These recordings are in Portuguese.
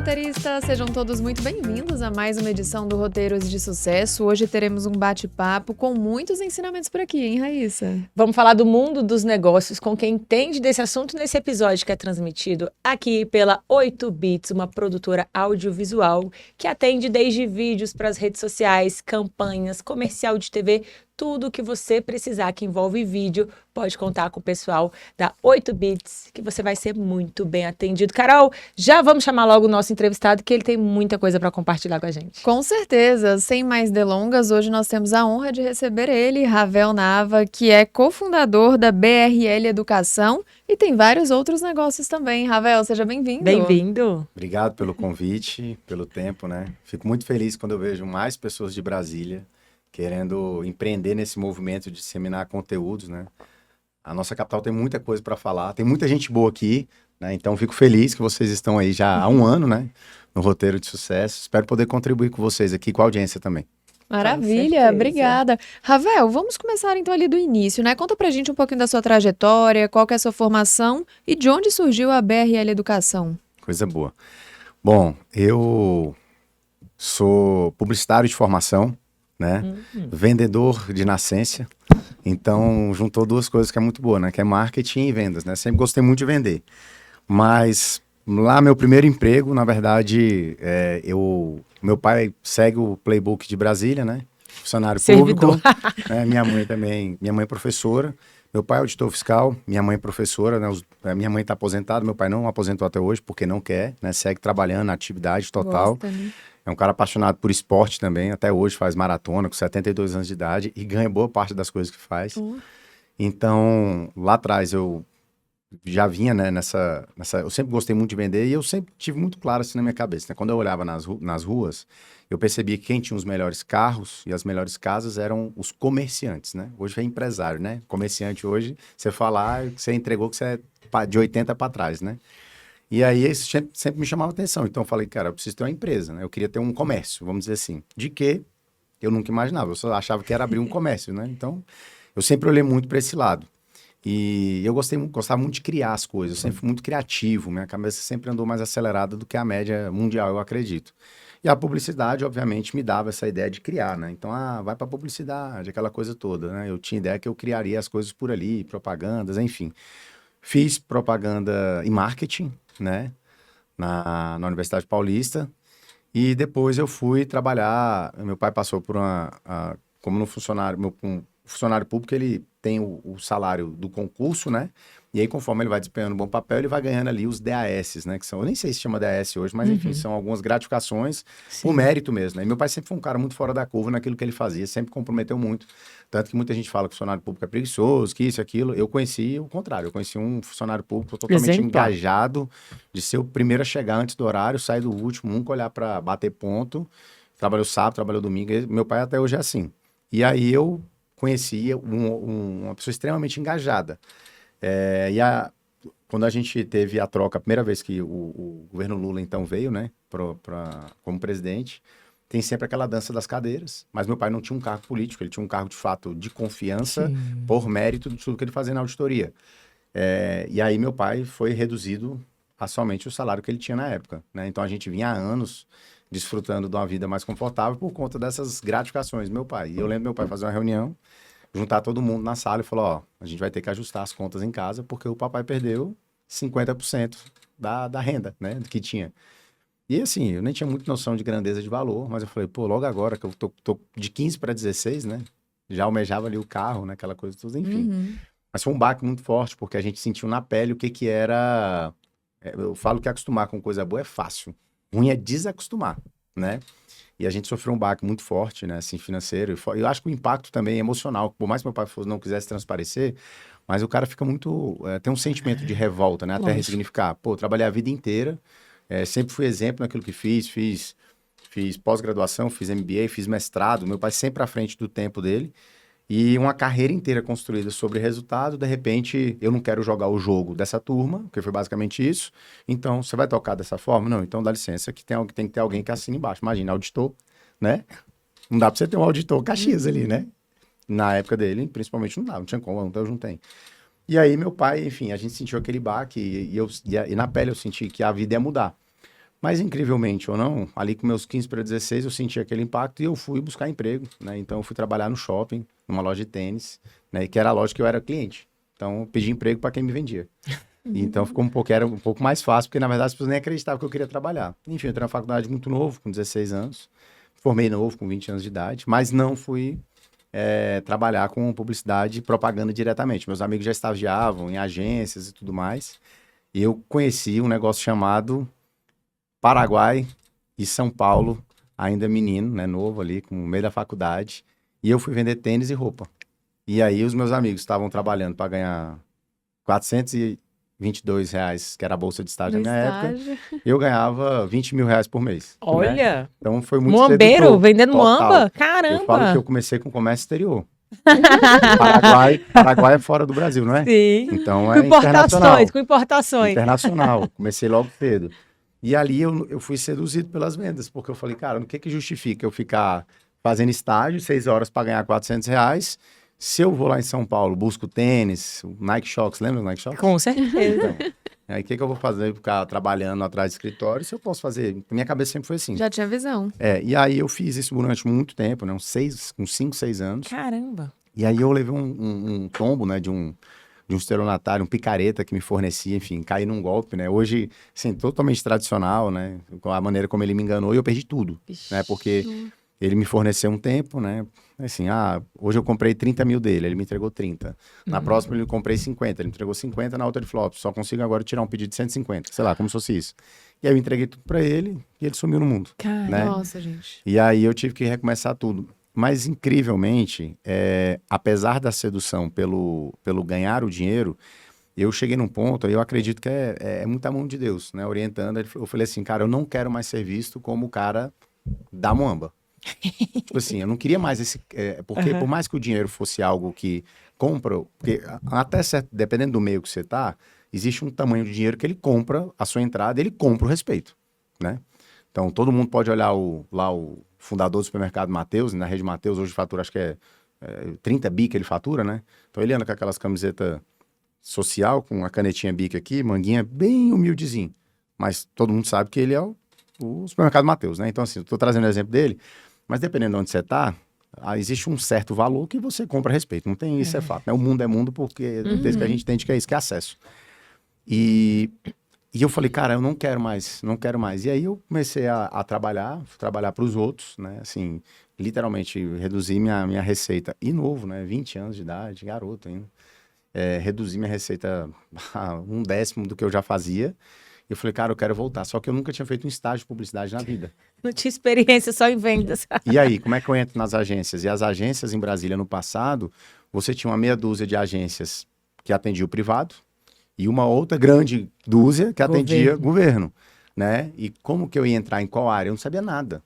roteiristas! Sejam todos muito bem-vindos a mais uma edição do Roteiros de Sucesso. Hoje teremos um bate-papo com muitos ensinamentos por aqui, hein, Raíssa? Vamos falar do mundo dos negócios com quem entende desse assunto nesse episódio que é transmitido aqui pela 8bits, uma produtora audiovisual que atende desde vídeos para as redes sociais, campanhas, comercial de TV, tudo o que você precisar que envolve vídeo, pode contar com o pessoal da 8bits, que você vai ser muito bem atendido. Carol, já vamos chamar logo o nosso entrevistado, que ele tem muita coisa para compartilhar com a gente. Com certeza. Sem mais delongas, hoje nós temos a honra de receber ele, Ravel Nava, que é cofundador da BRL Educação e tem vários outros negócios também. Ravel, seja bem-vindo. Bem-vindo. Obrigado pelo convite, pelo tempo, né? Fico muito feliz quando eu vejo mais pessoas de Brasília querendo empreender nesse movimento de disseminar conteúdos, né? A nossa capital tem muita coisa para falar, tem muita gente boa aqui, né? Então fico feliz que vocês estão aí já há um ano, né? No Roteiro de Sucesso. Espero poder contribuir com vocês aqui, com a audiência também. Maravilha, obrigada. Ravel, vamos começar então ali do início, né? Conta pra gente um pouquinho da sua trajetória, qual que é a sua formação e de onde surgiu a BRL Educação. Coisa boa. Bom, eu sou publicitário de formação, né? Vendedor de nascença. Então, juntou duas coisas que é muito boa, né? Que é marketing e vendas, né? Sempre gostei muito de vender. Mas lá, meu primeiro emprego, na verdade, meu pai segue o playbook de Brasília, né? Funcionário público. Né? Minha mãe é professora. Meu pai é auditor fiscal, minha mãe é professora, né? Minha mãe está aposentada, meu pai não aposentou até hoje porque não quer, né? Segue trabalhando na atividade total. Gosta, né? É um cara apaixonado por esporte também, até hoje faz maratona com 72 anos de idade e ganha boa parte das coisas que faz. Então, lá atrás eu já vinha, né, eu sempre gostei muito de vender e eu sempre tive muito claro assim na minha cabeça, né? Quando eu olhava nas ruas, eu percebia que quem tinha os melhores carros e as melhores casas eram os comerciantes, né? Hoje é empresário, né? Comerciante hoje, você falar que você entregou que você é de 80 para trás, né? E aí isso sempre me chamava atenção. Então eu falei, cara, eu preciso ter uma empresa, né? Eu queria ter um comércio, vamos dizer assim. De que eu nunca imaginava, eu só achava que era abrir um comércio, né? Então eu sempre olhei muito para esse lado. E eu gostava muito de criar as coisas, eu sempre fui muito criativo, minha cabeça sempre andou mais acelerada do que a média mundial, eu acredito. E a publicidade, obviamente, me dava essa ideia de criar, né? Então, vai para publicidade, aquela coisa toda, né? Eu tinha ideia que eu criaria as coisas por ali, propagandas, enfim. Fiz propaganda e marketing, né? Na Universidade Paulista. E depois eu fui trabalhar, meu pai passou por como no funcionário, um funcionário público, ele tem o salário do concurso, né? E aí, conforme ele vai desempenhando um bom papel, ele vai ganhando ali os DAS, né? Que são, eu nem sei se chama DAS hoje, mas enfim, são algumas gratificações por mérito mesmo, né? E meu pai sempre foi um cara muito fora da curva naquilo que ele fazia, sempre comprometeu muito. Tanto que muita gente fala que o funcionário público é preguiçoso, que isso, aquilo. Eu conheci o contrário, eu conheci um funcionário público totalmente engajado, de ser o primeiro a chegar antes do horário, sair do último, nunca olhar para bater ponto. Trabalhou sábado, trabalhou domingo. Meu pai até hoje é assim. E aí eu conheci uma pessoa extremamente engajada. Quando a gente teve a troca, a primeira vez que o governo Lula então veio, né, como presidente, tem sempre aquela dança das cadeiras, mas meu pai não tinha um cargo político, ele tinha um cargo de fato de confiança por mérito de tudo que ele fazia na auditoria. E aí meu pai foi reduzido a somente o salário que ele tinha na época, né? Então a gente vinha há anos desfrutando de uma vida mais confortável por conta dessas gratificações do meu pai. E eu lembro meu pai fazer uma reunião, juntar todo mundo na sala e falar, ó, a gente vai ter que ajustar as contas em casa porque o papai perdeu 50% da renda, né, que tinha. E assim, eu nem tinha muita noção de grandeza de valor, mas eu falei, pô, logo agora que eu tô de 15 para 16, né, já almejava ali o carro, né, aquela coisa toda, enfim. Mas foi um baque muito forte porque a gente sentiu na pele o que era... Eu falo que acostumar com coisa boa é fácil. Ruim é desacostumar, né? E a gente sofreu um baque muito forte, né, assim, financeiro. Eu acho que o impacto também é emocional. Por mais que meu pai não quisesse transparecer, mas o cara fica muito... tem um sentimento de revolta, né? Até ressignificar. Pô, trabalhei a vida inteira, sempre fui exemplo naquilo que fiz pós-graduação, fiz MBA, fiz mestrado. Meu pai sempre à frente do tempo dele. E uma carreira inteira construída sobre resultado, de repente, eu não quero jogar o jogo dessa turma, que foi basicamente isso. Então, você vai tocar dessa forma? Não, então dá licença, que tem que ter alguém que assine embaixo. Imagina, auditor, né? Não dá pra você ter um auditor Caxias ali, né? Na época dele, principalmente, não dá, não tinha como, então eu juntei. E aí, meu pai, enfim, a gente sentiu aquele baque e na pele eu senti que a vida ia mudar. Mas, incrivelmente ou não, ali com meus 15 para 16, eu senti aquele impacto e eu fui buscar emprego, né? Então, eu fui trabalhar no shopping, numa loja de tênis, né? Que era a loja que eu era cliente. Então, eu pedi emprego para quem me vendia. E então, era um pouco mais fácil, porque, na verdade, as pessoas nem acreditavam que eu queria trabalhar. Enfim, eu entrei na faculdade muito novo, com 16 anos. Formei novo, com 20 anos de idade, mas não fui trabalhar com publicidade e propaganda diretamente. Meus amigos já estagiavam em agências e tudo mais. E eu conheci um negócio chamado Paraguai e São Paulo, ainda menino, né, novo ali, com o meio da faculdade. E eu fui vender tênis e roupa. E aí os meus amigos estavam trabalhando para ganhar R$ 422, que era a bolsa de estágio na minha época. Eu ganhava R$ 20 mil por mês. Olha! Né? Então foi muito Muambeiro, sedutor, vendendo total. muamba? Caramba! Eu falo que eu comecei com comércio exterior. Paraguai é fora do Brasil, não é? Sim. Então é internacional. Com importações. Internacional. Comecei logo cedo. E ali eu fui seduzido pelas vendas, porque eu falei, cara, o que justifica eu ficar fazendo estágio, 6 horas para ganhar R$ 400, se eu vou lá em São Paulo, busco tênis, o Nike Shox, lembra do Nike Shox? Com certeza. Então, aí o que eu vou fazer? Ficar trabalhando atrás do escritório, se eu posso fazer? Minha cabeça sempre foi assim. Já tinha visão. E aí eu fiz isso durante muito tempo, né? Uns 5, 6 anos. Caramba. E aí eu levei um tombo, né? De um estelionatário, um picareta que me fornecia, enfim, caí num golpe, né? Hoje, assim, totalmente tradicional, né? Com a maneira como ele me enganou, e eu perdi tudo, né? Porque ele me forneceu um tempo, né? Assim, hoje eu comprei 30 mil dele, ele me entregou 30. Na próxima eu comprei 50, ele me entregou 50, na outra ele falou, só consigo agora tirar um pedido de 150, sei lá, como se fosse isso. E aí eu entreguei tudo pra ele e ele sumiu no mundo. Né? Nossa, gente. E aí eu tive que recomeçar tudo. Mas, incrivelmente, apesar da sedução pelo ganhar o dinheiro, eu cheguei num ponto, eu acredito que é muita mão de Deus, né? Orientando, eu falei assim, cara, eu não quero mais ser visto como o cara da muamba. Tipo assim, eu não queria mais esse... porque por mais que o dinheiro fosse algo que compra... Porque até certo, dependendo do meio que você tá, existe um tamanho de dinheiro que ele compra a sua entrada, ele compra o respeito, né? Então, todo mundo pode olhar o fundador do supermercado Mateus, na rede Mateus, hoje fatura, acho que é 30 bi que ele fatura, né? Então, ele anda com aquelas camisetas social, com a canetinha bic aqui, manguinha bem humildezinho. Mas todo mundo sabe que ele é o supermercado Mateus, né? Então, assim, eu tô trazendo o exemplo dele, mas dependendo de onde você tá, existe um certo valor que você compra a respeito. Não tem isso, é fato, né? O mundo é mundo porque desde que a gente entende que é isso, que é acesso. E eu falei, cara, eu não quero mais. E aí eu comecei a trabalhar para os outros, né? Assim, literalmente reduzir minha receita. E novo, né? 20 anos de idade, garoto ainda. Reduzir minha receita a 1/10 do que eu já fazia. E eu falei, cara, eu quero voltar. Só que eu nunca tinha feito um estágio de publicidade na vida. Não tinha experiência, só em vendas. E aí, como é que eu entro nas agências? E as agências em Brasília, no passado, você tinha uma meia dúzia de agências que atendiam o privado, e uma outra grande dúzia que atendia governo, né? E como que eu ia entrar em qual área? Eu não sabia nada,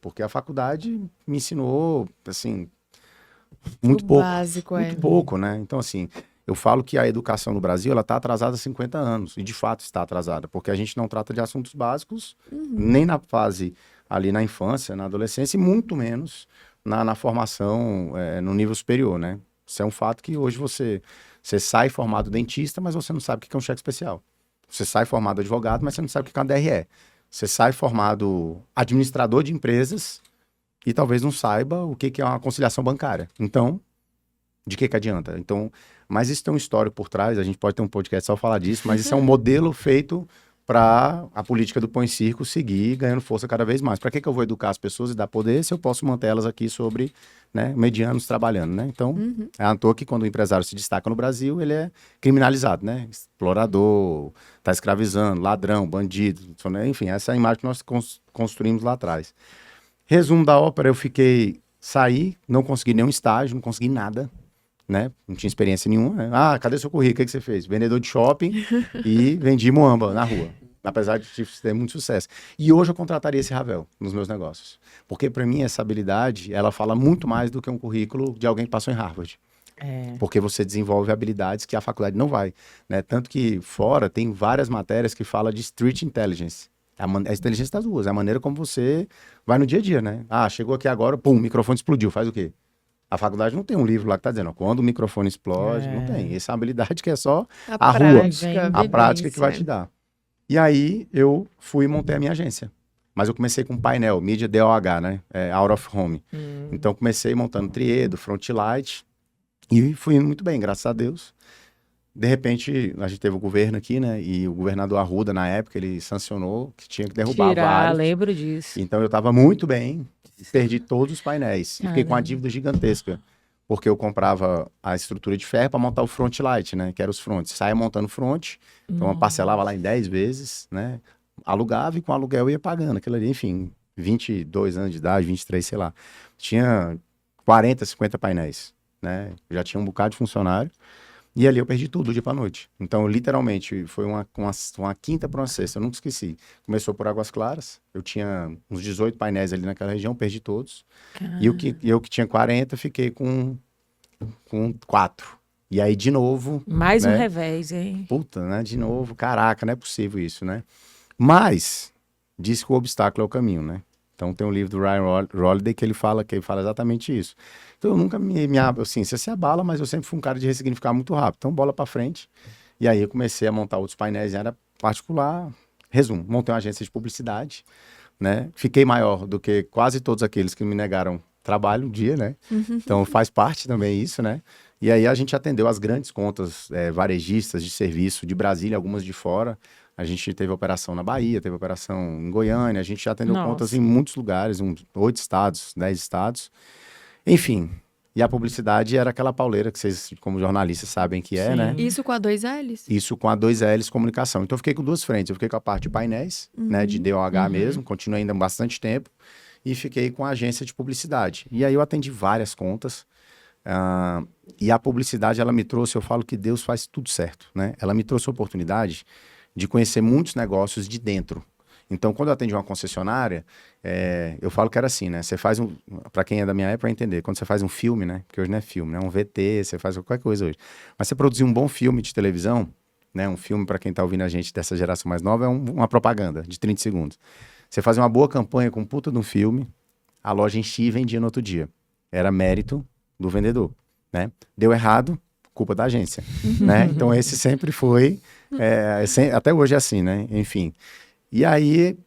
porque a faculdade me ensinou, assim, muito pouco. Básico, muito pouco, né? Então, assim, eu falo que a educação no Brasil, ela está atrasada há 50 anos, e de fato está atrasada, porque a gente não trata de assuntos básicos, nem na fase ali na infância, na adolescência, e muito menos na formação no nível superior, né? Isso é um fato que hoje você sai formado dentista, mas você não sabe o que é um cheque especial. Você sai formado advogado, mas você não sabe o que é uma DRE. Você sai formado administrador de empresas e talvez não saiba o que é uma conciliação bancária. Então, de que adianta? Então, mas isso tem um histórico por trás, a gente pode ter um podcast só falar disso, mas isso é um modelo feito para a política do Põe Circo seguir ganhando força cada vez mais. Para que eu vou educar as pessoas e dar poder se eu posso manter elas aqui sobre, né, medianos trabalhando, né? Então, é à toa que quando o empresário se destaca no Brasil, ele é criminalizado, né? Explorador, tá escravizando, ladrão, bandido, enfim, essa é a imagem que nós construímos lá atrás. Resumo da ópera, saí, não consegui nenhum estágio, não consegui nada, né? Não tinha experiência nenhuma, né? Cadê seu currículo? O que você fez? Vendedor de shopping e vendi muamba na rua. Apesar de ter muito sucesso. E hoje eu contrataria esse Ravel nos meus negócios. Porque para mim essa habilidade, ela fala muito mais do que um currículo de alguém que passou em Harvard. Porque você desenvolve habilidades que a faculdade não vai, né? Tanto que fora tem várias matérias que falam de street intelligence. A inteligência das ruas, é a maneira como você vai no dia a dia, né? Chegou aqui agora, pum, o microfone explodiu, faz o quê? A faculdade não tem um livro lá que tá dizendo, quando o microfone explode, não tem. Essa habilidade que é só a rua, a prática que vai te dar. E aí eu fui e montei a minha agência. Mas eu comecei com painel, mídia DOH, né? Out of Home. Então comecei montando Triedo, Frontlight e fui indo muito bem, graças a Deus. De repente, a gente teve o governo aqui, né? E o governador Arruda, na época, ele sancionou que tinha que derrubar vários. Lembro disso. Então eu estava muito bem, perdi todos os painéis. E fiquei com uma Caramba. dívida gigantesca. Porque eu comprava a estrutura de ferro para montar o Frontlight, né? Que era os fronts. Saia montando front, então eu parcelava lá em 10 vezes, né? Alugava e com aluguel eu ia pagando aquilo ali, enfim, 22 anos de idade, 23, sei lá. Tinha 40, 50 painéis, né? Eu já tinha um bocado de funcionário. E ali eu perdi tudo do dia pra noite. Então, literalmente, foi uma quinta para uma sexta, eu nunca esqueci. Começou por Águas Claras, eu tinha uns 18 painéis ali naquela região, perdi todos. E eu que tinha 40, fiquei com 4. E aí, de novo, Mais um né? revés, hein? Puta, né? De novo, caraca, não é possível isso, né? Mas, diz que o obstáculo é o caminho, né? Então, tem um livro do Ryan Holiday que ele fala exatamente isso. Então, eu nunca assim, você se abala, mas eu sempre fui um cara de ressignificar muito rápido. Então, bola pra frente. E aí, eu comecei a montar outros painéis em área particular. Resumo, montei uma agência de publicidade, né? Fiquei maior do que quase todos aqueles que me negaram trabalho um dia, né? Então, faz parte também isso, né? E aí, a gente atendeu as grandes contas varejistas de serviço de Brasília, algumas de fora. A gente teve operação na Bahia, teve operação em Goiânia, a gente já atendeu contas em muitos lugares, 8 estados, 10 estados. Enfim, e a publicidade era aquela pauleira que vocês, como jornalistas, sabem que é, Sim. né? Isso com a 2Ls? Isso com a 2Ls Comunicação. Então, eu fiquei com duas frentes. Eu fiquei com a parte de painéis, né, de DOH mesmo, continuei ainda bastante tempo, e fiquei com a agência de publicidade. E aí eu atendi várias contas, e a publicidade, ela me trouxe, eu falo que Deus faz tudo certo, né? Ela me trouxe a oportunidade de conhecer muitos negócios de dentro. Então, quando eu atendi uma concessionária, eu falo que era assim, né? Você faz para quem é da minha época, para entender, quando você faz um filme, né? Porque hoje não é filme, né? Um VT, você faz qualquer coisa hoje. Mas você produzir um bom filme de televisão, né? Um filme, para quem tá ouvindo a gente dessa geração mais nova, é uma propaganda de 30 segundos. Você faz uma boa campanha com um puta de um filme, a loja enchia e vendia no outro dia. Era mérito do vendedor, né? Deu errado, culpa da agência, né? Então, esse sempre foi... até hoje é assim, né? Enfim. E aí,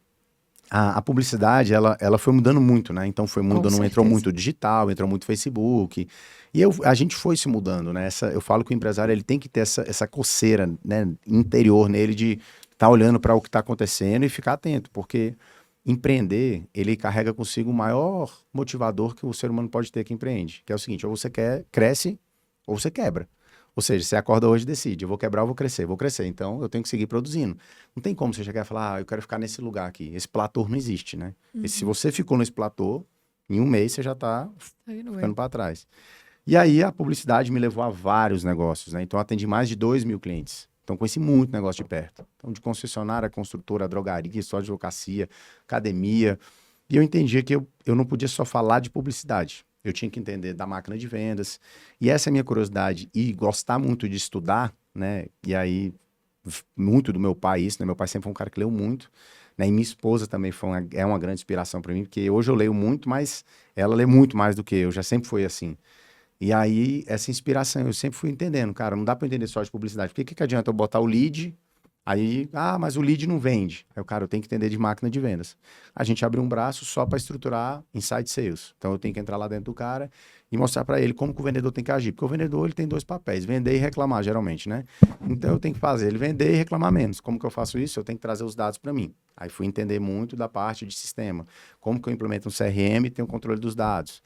a publicidade, ela foi mudando muito, né? Então, foi mudando, entrou muito digital, entrou muito Facebook. E a gente foi se mudando, né? Eu falo que o empresário, ele tem que ter essa coceira, né, interior nele de estar olhando para o que está acontecendo e ficar atento, porque empreender, ele carrega consigo o maior motivador que o ser humano pode ter que empreende, que é o seguinte: ou você cresce, ou você quebra. Ou seja, você acorda hoje e decide, eu vou quebrar ou vou crescer? Vou crescer, então eu tenho que seguir produzindo. Não tem como você chegar e falar, eu quero ficar nesse lugar aqui. Esse platô não existe, né? E se você ficou nesse platô, em um mês você já está ficando para trás. E aí a publicidade me levou a vários negócios, né? Então eu atendi mais de 2.000 clientes. Então conheci muito negócio de perto. Então de concessionária, construtora, drogaria, história de advocacia, academia. E eu entendia que eu não podia só falar de publicidade. Eu tinha que entender da máquina de vendas. E essa é a minha curiosidade. E gostar muito de estudar, né? E aí, muito do meu pai, isso, né? Meu pai sempre foi um cara que leu muito, né? E minha esposa também é uma grande inspiração para mim, porque hoje eu leio muito, mas ela lê muito mais do que eu. Já sempre foi assim. E aí, essa inspiração, eu sempre fui entendendo, cara, não dá para entender só de publicidade. Por que adianta eu botar o lead... Aí, mas o lead não vende. Aí, cara, eu tenho que entender de máquina de vendas. A gente abriu um braço só para estruturar inside sales. Então, eu tenho que entrar lá dentro do cara e mostrar para ele como que o vendedor tem que agir. Porque o vendedor, ele tem 2 papéis, vender e reclamar, geralmente, né? Então, eu tenho que fazer ele vender e reclamar menos. Como que eu faço isso? Eu tenho que trazer os dados para mim. Aí, fui entender muito da parte de sistema. Como que eu implemento um CRM e tenho o controle dos dados.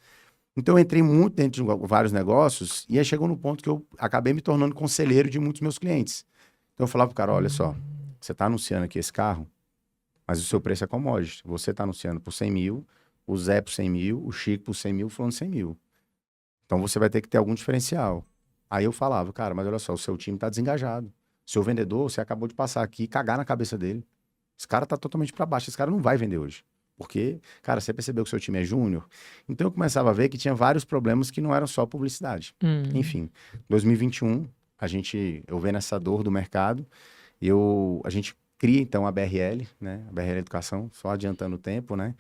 Então, eu entrei muito dentro de vários negócios e aí chegou no ponto que eu acabei me tornando conselheiro de muitos meus clientes. Então eu falava pro cara, olha só, você está anunciando aqui esse carro, mas o seu preço é commodity. Você está anunciando por 100 mil, o Zé por 100 mil, o Chico por 100 mil, falando 100 mil. Então você vai ter que ter algum diferencial. Aí eu falava, cara, mas olha só, o seu time está desengajado. Seu vendedor, você acabou de passar aqui e cagar na cabeça dele. Esse cara está totalmente para baixo, esse cara não vai vender hoje. Porque, cara, você percebeu que o seu time é júnior? Então eu começava a ver que tinha vários problemas que não eram só publicidade. Enfim, 2021... eu vendo essa dor do mercado, a gente cria então a BRL, né? A BRL Educação, só adiantando o tempo, né?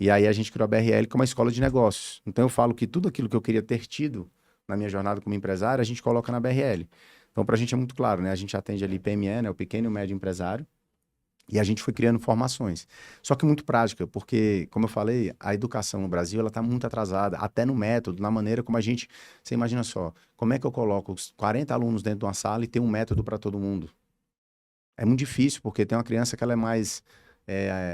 E aí a gente criou a BRL como uma escola de negócios. Então eu falo que tudo aquilo que eu queria ter tido na minha jornada como empresário, a gente coloca na BRL. Então pra gente é muito claro, né? A gente atende ali PME, né? O pequeno e o médio empresário. E a gente foi criando formações. Só que muito prática, porque, como eu falei, a educação no Brasil ela está muito atrasada, até no método, na maneira como a gente... Você imagina só, como é que eu coloco os 40 alunos dentro de uma sala e tem um método para todo mundo? É muito difícil, porque tem uma criança que ela é mais...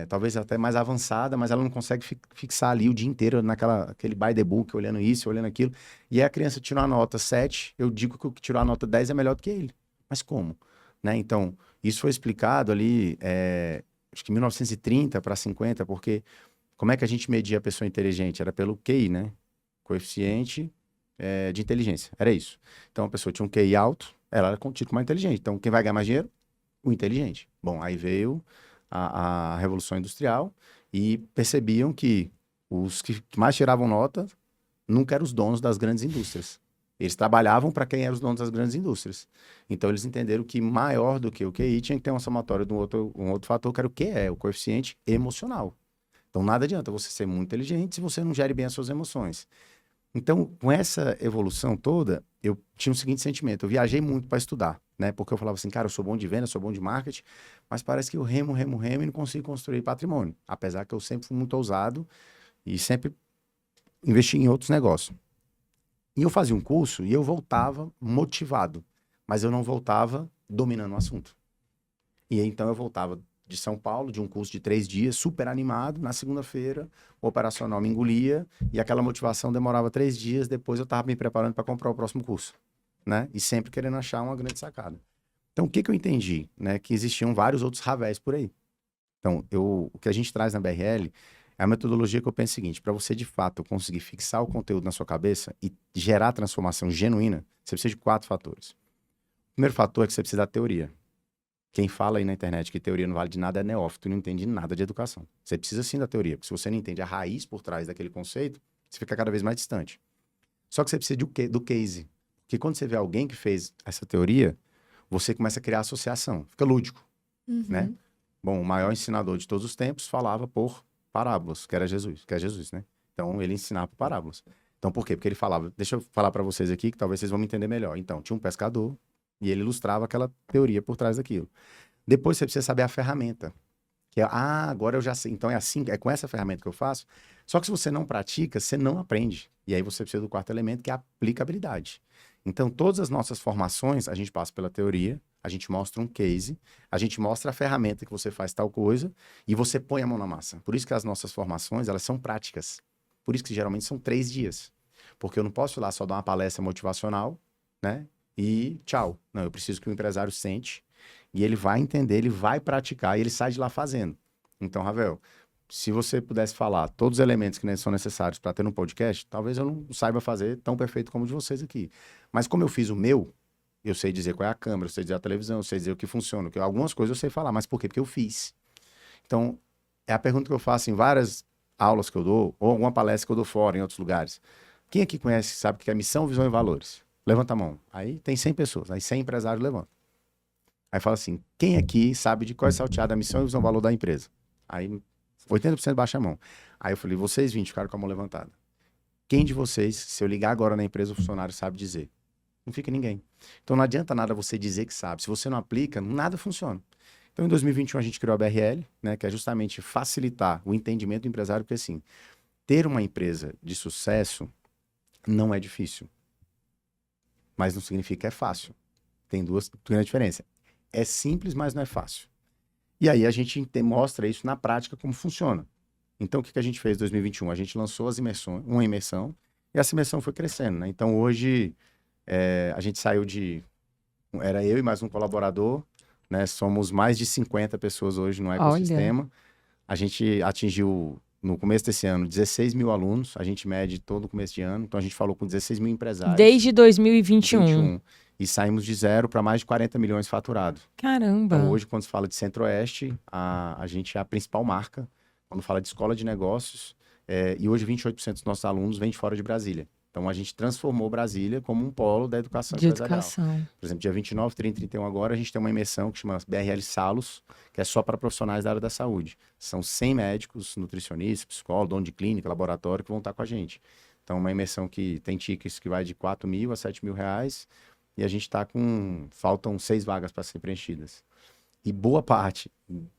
talvez até mais avançada, mas ela não consegue fixar ali o dia inteiro aquele by the book, olhando isso, olhando aquilo. E aí a criança tirou a nota 7, eu digo que o que tirou a nota 10 é melhor do que ele. Mas como? Né? Então, isso foi explicado ali, acho que 1930 para 50, porque como é que a gente media a pessoa inteligente? Era pelo QI, né? Coeficiente de inteligência, era isso. Então, a pessoa tinha um QI alto, ela era tida como mais inteligente. Então, quem vai ganhar mais dinheiro? O inteligente. Bom, aí veio a Revolução Industrial e percebiam que os que mais tiravam nota nunca eram os donos das grandes indústrias. Eles trabalhavam para quem eram os donos das grandes indústrias. Então, eles entenderam que maior do que o QI tinha que ter uma somatória de um outro fator, que era o QE, o coeficiente emocional. Então, nada adianta você ser muito inteligente se você não gere bem as suas emoções. Então, com essa evolução toda, eu tinha o seguinte sentimento. Eu viajei muito para estudar, né? Porque eu falava assim, cara, eu sou bom de venda, sou bom de marketing, mas parece que eu remo e não consigo construir patrimônio. Apesar que eu sempre fui muito ousado e sempre investi em outros negócios. E eu fazia um curso e eu voltava motivado, mas eu não voltava dominando o assunto. E aí, então eu voltava de São Paulo, de um curso de 3 dias, super animado. Na segunda-feira, o operacional me engolia e aquela motivação demorava 3 dias. Depois eu estava me preparando para comprar o próximo curso, né? E sempre querendo achar uma grande sacada. Então, o que eu entendi? Né? Que existiam vários outros Ravéis por aí. Então, o que a gente traz na BRL é a metodologia que eu penso o seguinte: para você de fato conseguir fixar o conteúdo na sua cabeça e gerar transformação genuína, você precisa de 4 fatores. O primeiro fator é que você precisa da teoria. Quem fala aí na internet que teoria não vale de nada é neófito e não entende nada de educação. Você precisa sim da teoria, porque se você não entende a raiz por trás daquele conceito, você fica cada vez mais distante. Só que você precisa do case. Porque quando você vê alguém que fez essa teoria, você começa a criar associação. Fica lúdico, né? Bom, o maior ensinador de todos os tempos falava por parábolas, que é Jesus, né? Então, ele ensinava por parábolas. Então, por quê? Porque ele falava, deixa eu falar para vocês aqui, que talvez vocês vão me entender melhor. Então, tinha um pescador e ele ilustrava aquela teoria por trás daquilo. Depois, você precisa saber a ferramenta. Que é, agora eu já sei. Então, é assim, é com essa ferramenta que eu faço. Só que se você não pratica, você não aprende. E aí, você precisa do quarto elemento, que é a aplicabilidade. Então, todas as nossas formações, a gente passa pela teoria, a gente mostra um case, a gente mostra a ferramenta que você faz tal coisa e você põe a mão na massa. Por isso que as nossas formações, elas são práticas. Por isso que geralmente são 3 dias. Porque eu não posso ir lá só dar uma palestra motivacional, né? E tchau. Não, eu preciso que o empresário sente e ele vai entender, ele vai praticar e ele sai de lá fazendo. Então, Ravel, se você pudesse falar todos os elementos que são necessários para ter um podcast, talvez eu não saiba fazer tão perfeito como o de vocês aqui. Mas como eu fiz o meu, eu sei dizer qual é a câmera, eu sei dizer a televisão, eu sei dizer o que funciona. Algumas coisas eu sei falar, mas por quê? Porque eu fiz. Então, é a pergunta que eu faço em várias aulas que eu dou, ou alguma palestra que eu dou fora, em outros lugares. Quem aqui conhece, sabe o que é missão, visão e valores? Levanta a mão. Aí tem 100 pessoas, aí 100 empresários levantam. Aí fala assim, quem aqui sabe de qual é salteada a missão e visão e valor da empresa? Aí 80% baixa a mão. Aí eu falei, vocês 20 ficaram com a mão levantada. Quem de vocês, se eu ligar agora na empresa, o funcionário sabe dizer? Não fica ninguém. Então não adianta nada você dizer que sabe. Se você não aplica, nada funciona. Então em 2021 a gente criou a BRL, né, que é justamente facilitar o entendimento do empresário, porque assim, ter uma empresa de sucesso não é difícil. Mas não significa que é fácil. Tem duas grandes diferenças. É simples, mas não é fácil. E aí a gente mostra isso na prática como funciona. Então o que a gente fez em 2021? A gente lançou uma imersão, e essa imersão foi crescendo, né? Então hoje a gente saiu era eu e mais um colaborador, né? Somos mais de 50 pessoas hoje no ecossistema. Olha. A gente atingiu, no começo desse ano, 16 mil alunos. A gente mede todo começo de ano. Então, a gente falou com 16 mil empresários. Desde 2021. E saímos de 0 para mais de 40 milhões faturados. Caramba! Então, hoje, quando se fala de Centro-Oeste, a gente é a principal marca. Quando fala de escola de negócios, e hoje 28% dos nossos alunos vêm de fora de Brasília. Então, a gente transformou Brasília como um polo da educação empresarial. Por exemplo, dia 29, 30 e 31 agora, a gente tem uma imersão que chama BRL Salos, que é só para profissionais da área da saúde. São 100 médicos, nutricionistas, psicólogos, dono de clínica, laboratório, que vão estar com a gente. Então, uma imersão que tem tickets que vai de 4 mil a 7 mil reais, e a gente está faltam 6 vagas para ser preenchidas. E boa parte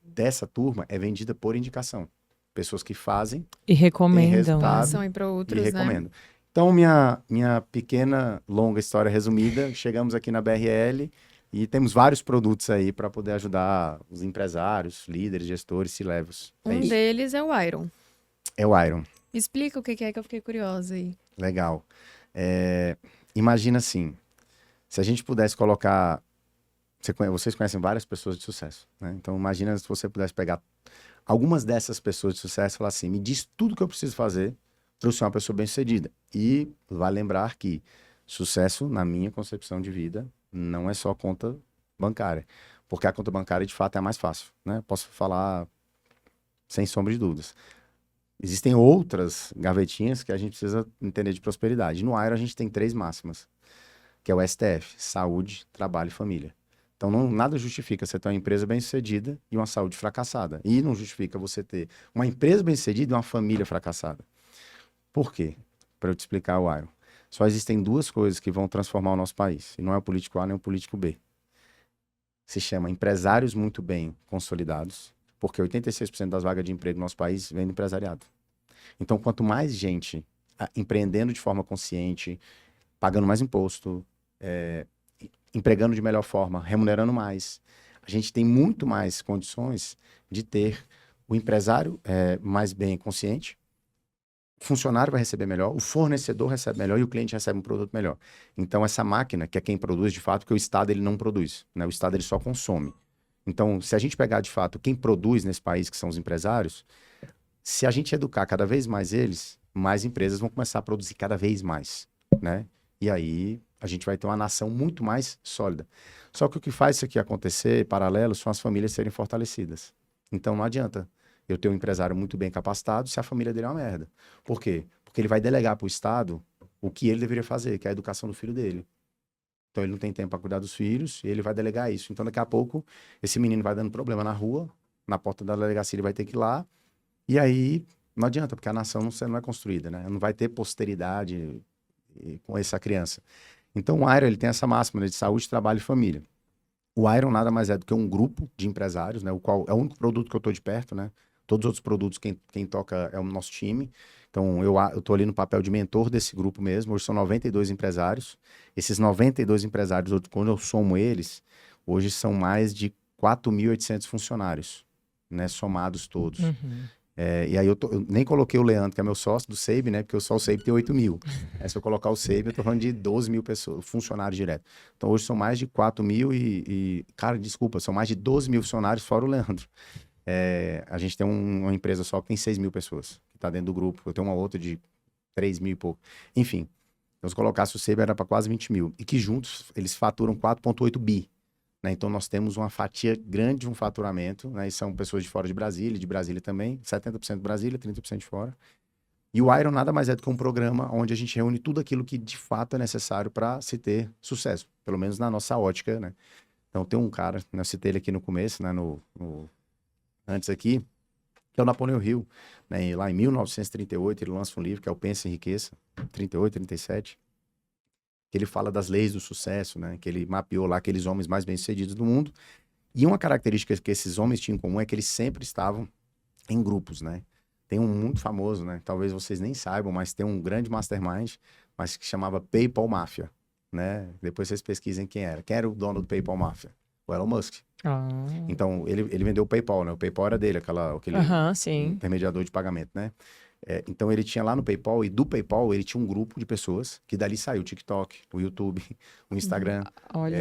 dessa turma é vendida por indicação. Pessoas que fazem, E têm recomendam. resultado Passam aí para e outros, né? recomendam. Então, minha pequena, longa história resumida, chegamos aqui na BRL e temos vários produtos aí para poder ajudar os empresários, líderes, gestores, C-levels. É Um isso. deles é o Iron. É o Iron. Explica o que é que eu fiquei curiosa aí. Legal. Imagina assim, se a gente pudesse colocar... Vocês conhecem várias pessoas de sucesso, né? Então, imagina se você pudesse pegar algumas dessas pessoas de sucesso e falar assim, me diz tudo que eu preciso fazer para eu ser uma pessoa bem-sucedida. E vai lembrar que sucesso, na minha concepção de vida, não é só conta bancária. Porque a conta bancária, de fato, é a mais fácil, né? Posso falar sem sombra de dúvidas. Existem outras gavetinhas que a gente precisa entender de prosperidade. No Iron, a gente tem 3 máximas, que é o STF, saúde, trabalho e família. Então, nada justifica você ter uma empresa bem-sucedida e uma saúde fracassada. E não justifica você ter uma empresa bem-sucedida e uma família fracassada. Por quê? Para eu te explicar o Iron. Só existem 2 coisas que vão transformar o nosso país. E não é o político A nem o político B. Se chama empresários muito bem consolidados, porque 86% das vagas de emprego no nosso país vem do empresariado. Então, quanto mais gente empreendendo de forma consciente, pagando mais imposto, empregando de melhor forma, remunerando mais, a gente tem muito mais condições de ter o empresário mais bem consciente, o funcionário vai receber melhor, o fornecedor recebe melhor e o cliente recebe um produto melhor. Então, essa máquina, que é quem produz de fato, porque o Estado ele não produz, né? O Estado ele só consome. Então, se a gente pegar de fato quem produz nesse país, que são os empresários, se a gente educar cada vez mais eles, mais empresas vão começar a produzir cada vez mais, né? E aí a gente vai ter uma nação muito mais sólida. Só que o que faz isso aqui acontecer, paralelo, são as famílias serem fortalecidas. Então não adianta eu ter um empresário muito bem capacitado se a família dele é uma merda. Por quê? Porque ele vai delegar para o Estado o que ele deveria fazer, que é a educação do filho dele. Então ele não tem tempo para cuidar dos filhos e ele vai delegar isso. Então daqui a pouco esse menino vai dando problema na rua, na porta da delegacia ele vai ter que ir lá, e aí não adianta, porque a nação não é construída, né? Não vai ter posteridade com essa criança. Então o Iron ele tem essa máxima, né, de saúde, trabalho e família. O Iron nada mais é do que um grupo de empresários, né? O qual é o único produto que eu estou de perto, né? Todos os outros produtos quem toca é o nosso time. Então eu estou ali no papel de mentor desse grupo mesmo. Hoje são 92 empresários. Esses 92 empresários, quando eu somo eles, hoje são mais de 4.800 funcionários, né? Somados todos. E aí eu nem coloquei o Leandro, que é meu sócio do SEIB, né? Porque só o SEIB tem 8.000. Se eu colocar o SEIB, eu tô falando de 12.000 pessoas, funcionários direto. Então hoje são mais de 4.000 cara, desculpa, são mais de 12.000 funcionários, fora o Leandro. A gente tem uma empresa só que tem 6.000 pessoas, que tá dentro do grupo. Eu tenho uma outra de 3.000 e pouco. Enfim, então se colocasse o SEIB era para quase 20.000. E que juntos eles faturam 4,8 bi. Né? Então, nós temos uma fatia grande de um faturamento, né? E são pessoas de fora de Brasília também, 70% Brasília, 30% de fora. E o Iron nada mais é do que um programa onde a gente reúne tudo aquilo que de fato é necessário para se ter sucesso, pelo menos na nossa ótica, né? Então, tem um cara, né, eu citei ele aqui no começo, né, antes aqui, que é o Napoleão Hill, né? E lá em 1938, ele lança um livro que é o Pensa em Riqueza, 38, 37. Que ele fala das leis do sucesso, né? Que ele mapeou lá aqueles homens mais bem-sucedidos do mundo. E uma característica que esses homens tinham em comum é que eles sempre estavam em grupos, né? Tem um muito famoso, né? Talvez vocês nem saibam, mas tem um grande mastermind, mas que chamava PayPal Mafia, né? Depois vocês pesquisem quem era. Quem era o dono do PayPal Mafia? O Elon Musk. Então, ele vendeu o PayPal, né? O PayPal era dele, aquele sim. intermediador de pagamento, né? Então ele tinha lá no PayPal, e do PayPal ele tinha um grupo de pessoas que dali saiu o TikTok, o YouTube, o Instagram,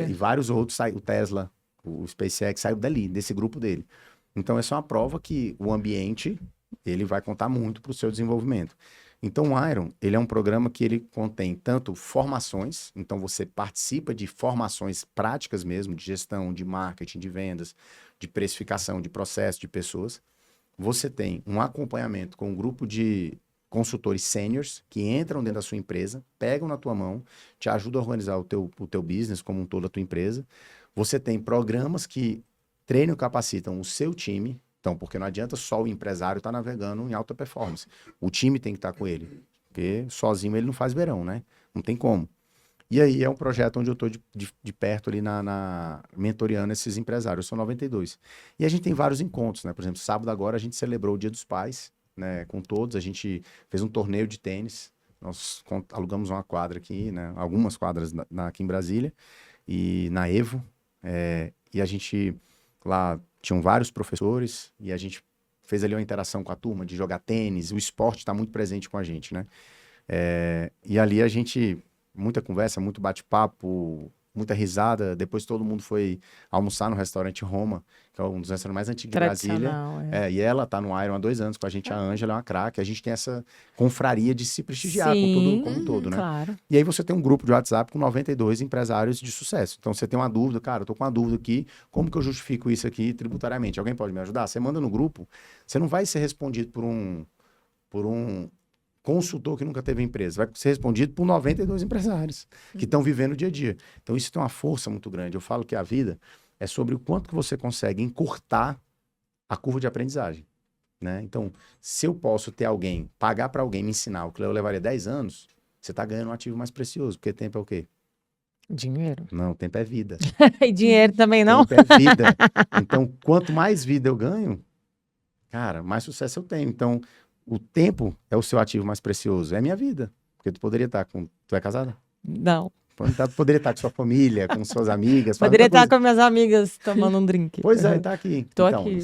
e vários outros, o Tesla, o SpaceX, saiu dali, desse grupo dele. Então essa é uma prova que o ambiente, ele vai contar muito para o seu desenvolvimento. Então o Iron, ele é um programa que ele contém tanto formações, então você participa de formações práticas mesmo, de gestão, de marketing, de vendas, de precificação, de processo, de pessoas. Você tem um acompanhamento com um grupo de consultores sêniors que entram dentro da sua empresa, pegam na tua mão, te ajudam a organizar o teu business como um todo, a tua empresa. Você tem programas que treinam e capacitam o seu time. Então, porque não adianta só o empresário estar navegando em alta performance. O time tem que estar com ele, porque sozinho ele não faz verão, né? Não tem como. E aí é um projeto onde eu estou de perto ali mentoreando esses empresários. Eu sou 92. E a gente tem vários encontros, né? Por exemplo, sábado agora a gente celebrou o Dia dos Pais, né? Com todos. A gente fez um torneio de tênis. Nós alugamos uma quadra aqui, né? Algumas quadras aqui em Brasília. E na Evo. E a gente lá tinham vários professores e a gente fez ali uma interação com a turma de jogar tênis. O esporte está muito presente com a gente, né? E ali a gente... Muita conversa, muito bate-papo, muita risada. Depois todo mundo foi almoçar no restaurante Roma, que é um dos restaurantes mais antigos de Brasília. E ela tá no Iron há 2 anos com a gente, a Ângela é uma craque. A gente tem essa confraria de se prestigiar como um todo, né? Claro. E aí você tem um grupo de WhatsApp com 92 empresários de sucesso. Então você tem uma dúvida, cara, eu tô com uma dúvida aqui, como que eu justifico isso aqui tributariamente? Alguém pode me ajudar? Você manda no grupo, você não vai ser respondido por um consultor que nunca teve empresa, vai ser respondido por 92 empresários que estão vivendo o dia a dia. Então isso tem uma força muito grande. Eu falo que a vida é sobre o quanto que você consegue encurtar a curva de aprendizagem, né? Então, se eu posso ter alguém, pagar para alguém me ensinar o que eu levaria 10 anos, você está ganhando um ativo mais precioso, porque tempo é o quê? Dinheiro. Não, tempo é vida. E dinheiro também não? Tempo é vida. Então, quanto mais vida eu ganho, cara, mais sucesso eu tenho. Então, o tempo é o seu ativo mais precioso. É a minha vida. Porque tu poderia estar com... Tu é casada? Não. Tu poderia estar com sua família, com suas amigas. Poderia estar com minhas amigas tomando um drink. Pois é, tá aqui. Tô então, aqui.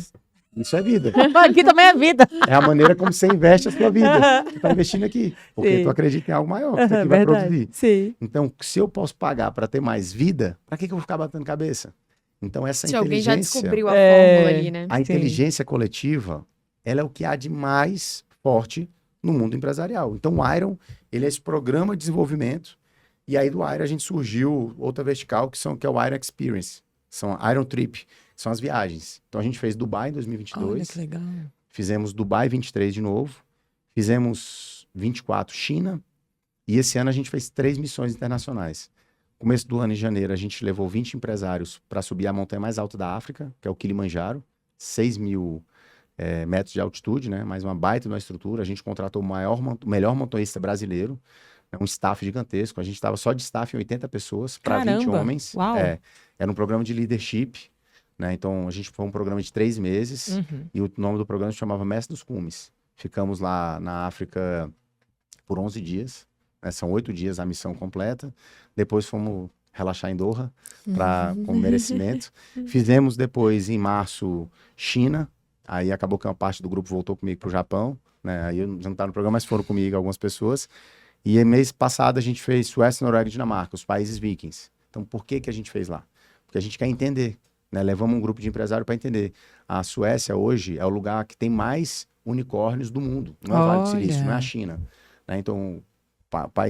Isso é vida. Aqui também é vida. É a maneira como você investe a sua vida. Você tá investindo aqui. Porque Sim. tu acredita em algo maior, que isso aqui vai produzir. Sim. Então, se eu posso pagar para ter mais vida, para que eu vou ficar batendo cabeça? Então, essa Se inteligência... alguém já descobriu a fórmula ali, né? A inteligência coletiva, ela é o que há de mais forte no mundo empresarial. Então, o Iron, ele é esse programa de desenvolvimento, e aí do Iron a gente surgiu outra vertical, que é o Iron Experience, são a Iron Trip, são as viagens. Então, a gente fez Dubai em 2022. Olha que legal. Fizemos Dubai 23 de novo, fizemos 24 China, e esse ano a gente fez 3 missões internacionais. Começo do ano, em janeiro, a gente levou 20 empresários para subir a montanha mais alta da África, que é o Kilimanjaro, 6.000 metros de altitude, né? Mais uma baita de uma estrutura. A gente contratou o melhor montanhista brasileiro, um staff gigantesco. A gente estava só de staff em 80 pessoas para 20 homens. Uau. Era um programa de leadership, né? Então a gente foi um programa de 3 meses e o nome do programa se chamava Mestre dos Cumes. Ficamos lá na África por 11 dias, né? São 8 dias a missão completa. Depois fomos relaxar em Doha com merecimento. Fizemos depois em março China. Aí acabou que uma parte do grupo voltou comigo para o Japão, né? Aí eu não estava no programa, mas foram comigo algumas pessoas. E mês passado a gente fez Suécia, Noruega e Dinamarca, os países vikings. Então, por que a gente fez lá? Porque a gente quer entender, né? Levamos um grupo de empresários para entender. A Suécia hoje é o lugar que tem mais unicórnios do mundo. Não é o Vale do Silício, não é a China, né? Então,